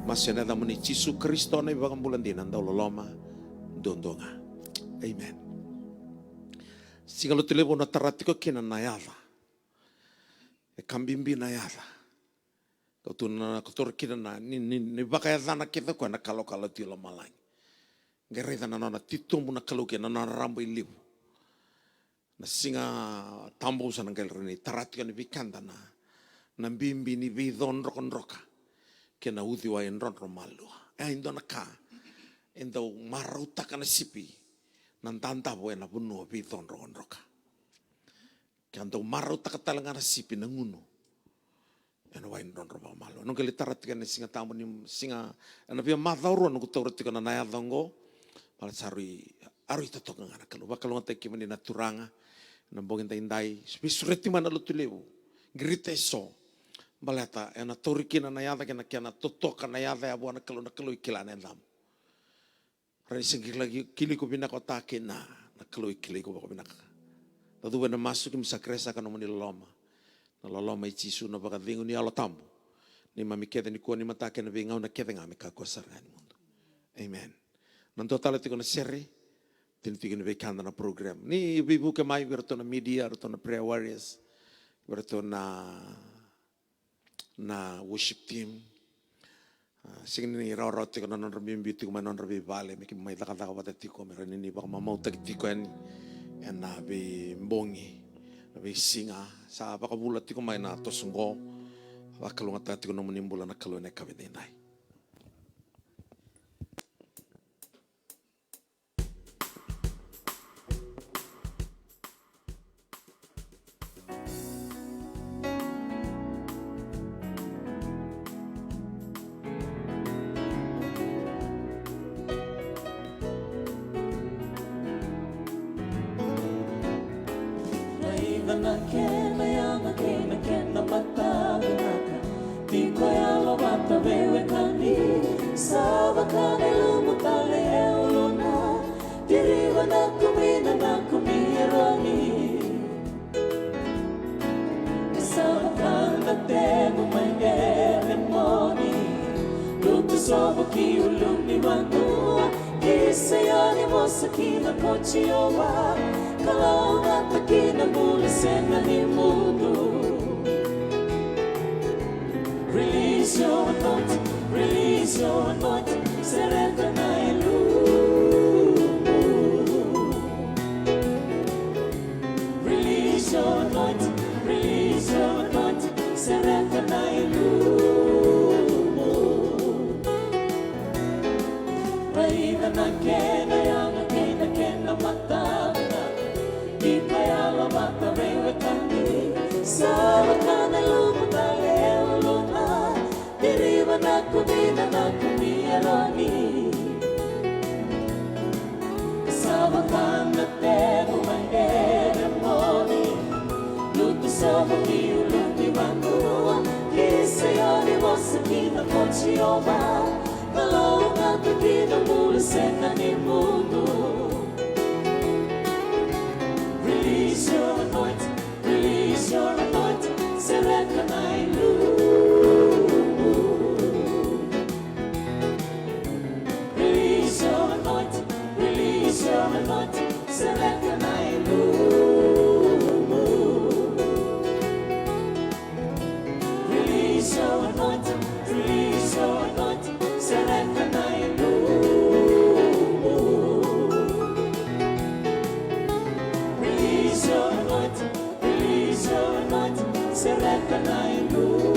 Masya na edang muni Jisu Kristo na ibang bulan din ang daw loloma. Dondo nga. Amen. Sigalo tilebo na tarati ko kinanayala. E kambimbi nayala. Kautunan na kutur kinana. Ni baka yadana kita ko na kalo-kalo tilo malang. Gereda na nona tito mo na kalo kina na rambo iliw. Na singa tambo sa nanggal rini. Tarati ko ni bikanda na. Nambimbi ni bidon rokon roka. Kena udiwa en ron romalua. Indo na ka. Indo marauta ka na sipi. Nantanta po na puno bidon rokon roka. Kaya marauta ka talaga na sipi nanguno. Ano wa en ron romalua. Nung kalitarat ka na singa tambo ni singa. Ano biya mathauro nung kutaurat ka na nayadongo. Palasarui arui tatok nga na kalu. Bakalungan tayo kima ni naturanga. Nambongin tayo inday. Bisureti man alutulewu. Grita eso. Baleta, ena toriki na nayada kena kena totoka nayada ya buana kalu ikilan endam. Rani singkir lagi kili ko binakota kena na kalu ikili ko bako binaka. Tadu na masuk im sakresa kana moni loloma. Na loloma ichisu na baka vingu ni alo tambo. Ni mami kete ni kuwa ni matake na vingau na kete ngami kakuasar ngani mundo. Amen. Nanto tala tiko na seri. Tinitikin na vekanda na program. Ni bibu ke mai berto na media, berto na prayer warriors. Berto na worship team. Sige ni raw tiko na non rabimbi tiko man non rabi bale. Miki may taka wata tiko. Meron ni baka mamaw tiko yan. Yan na bi mbongi. Na bi singa. Sa baka bulat tiko may na tosunggo. Baka lungat tiko na munimbulan na kaluan na kabinay. Release your anointing, sereta na Release your anointing, sereta na Sawakan lumutale uluna, diriwan aku binan aku mironi. Sawakan natemu maheremoni, lutu somo kiulun di wanua, kisayoni mosakina kochioma, kalau ngatu kita mulu senani mundo. Release your anointing, release your anointing, Serekanai Lu. Release your anointing, release your anointing, Serekanai Lu. Release your anointing, release your anointing, Serekanai Lu. Release your anointing, Serekanai Lu.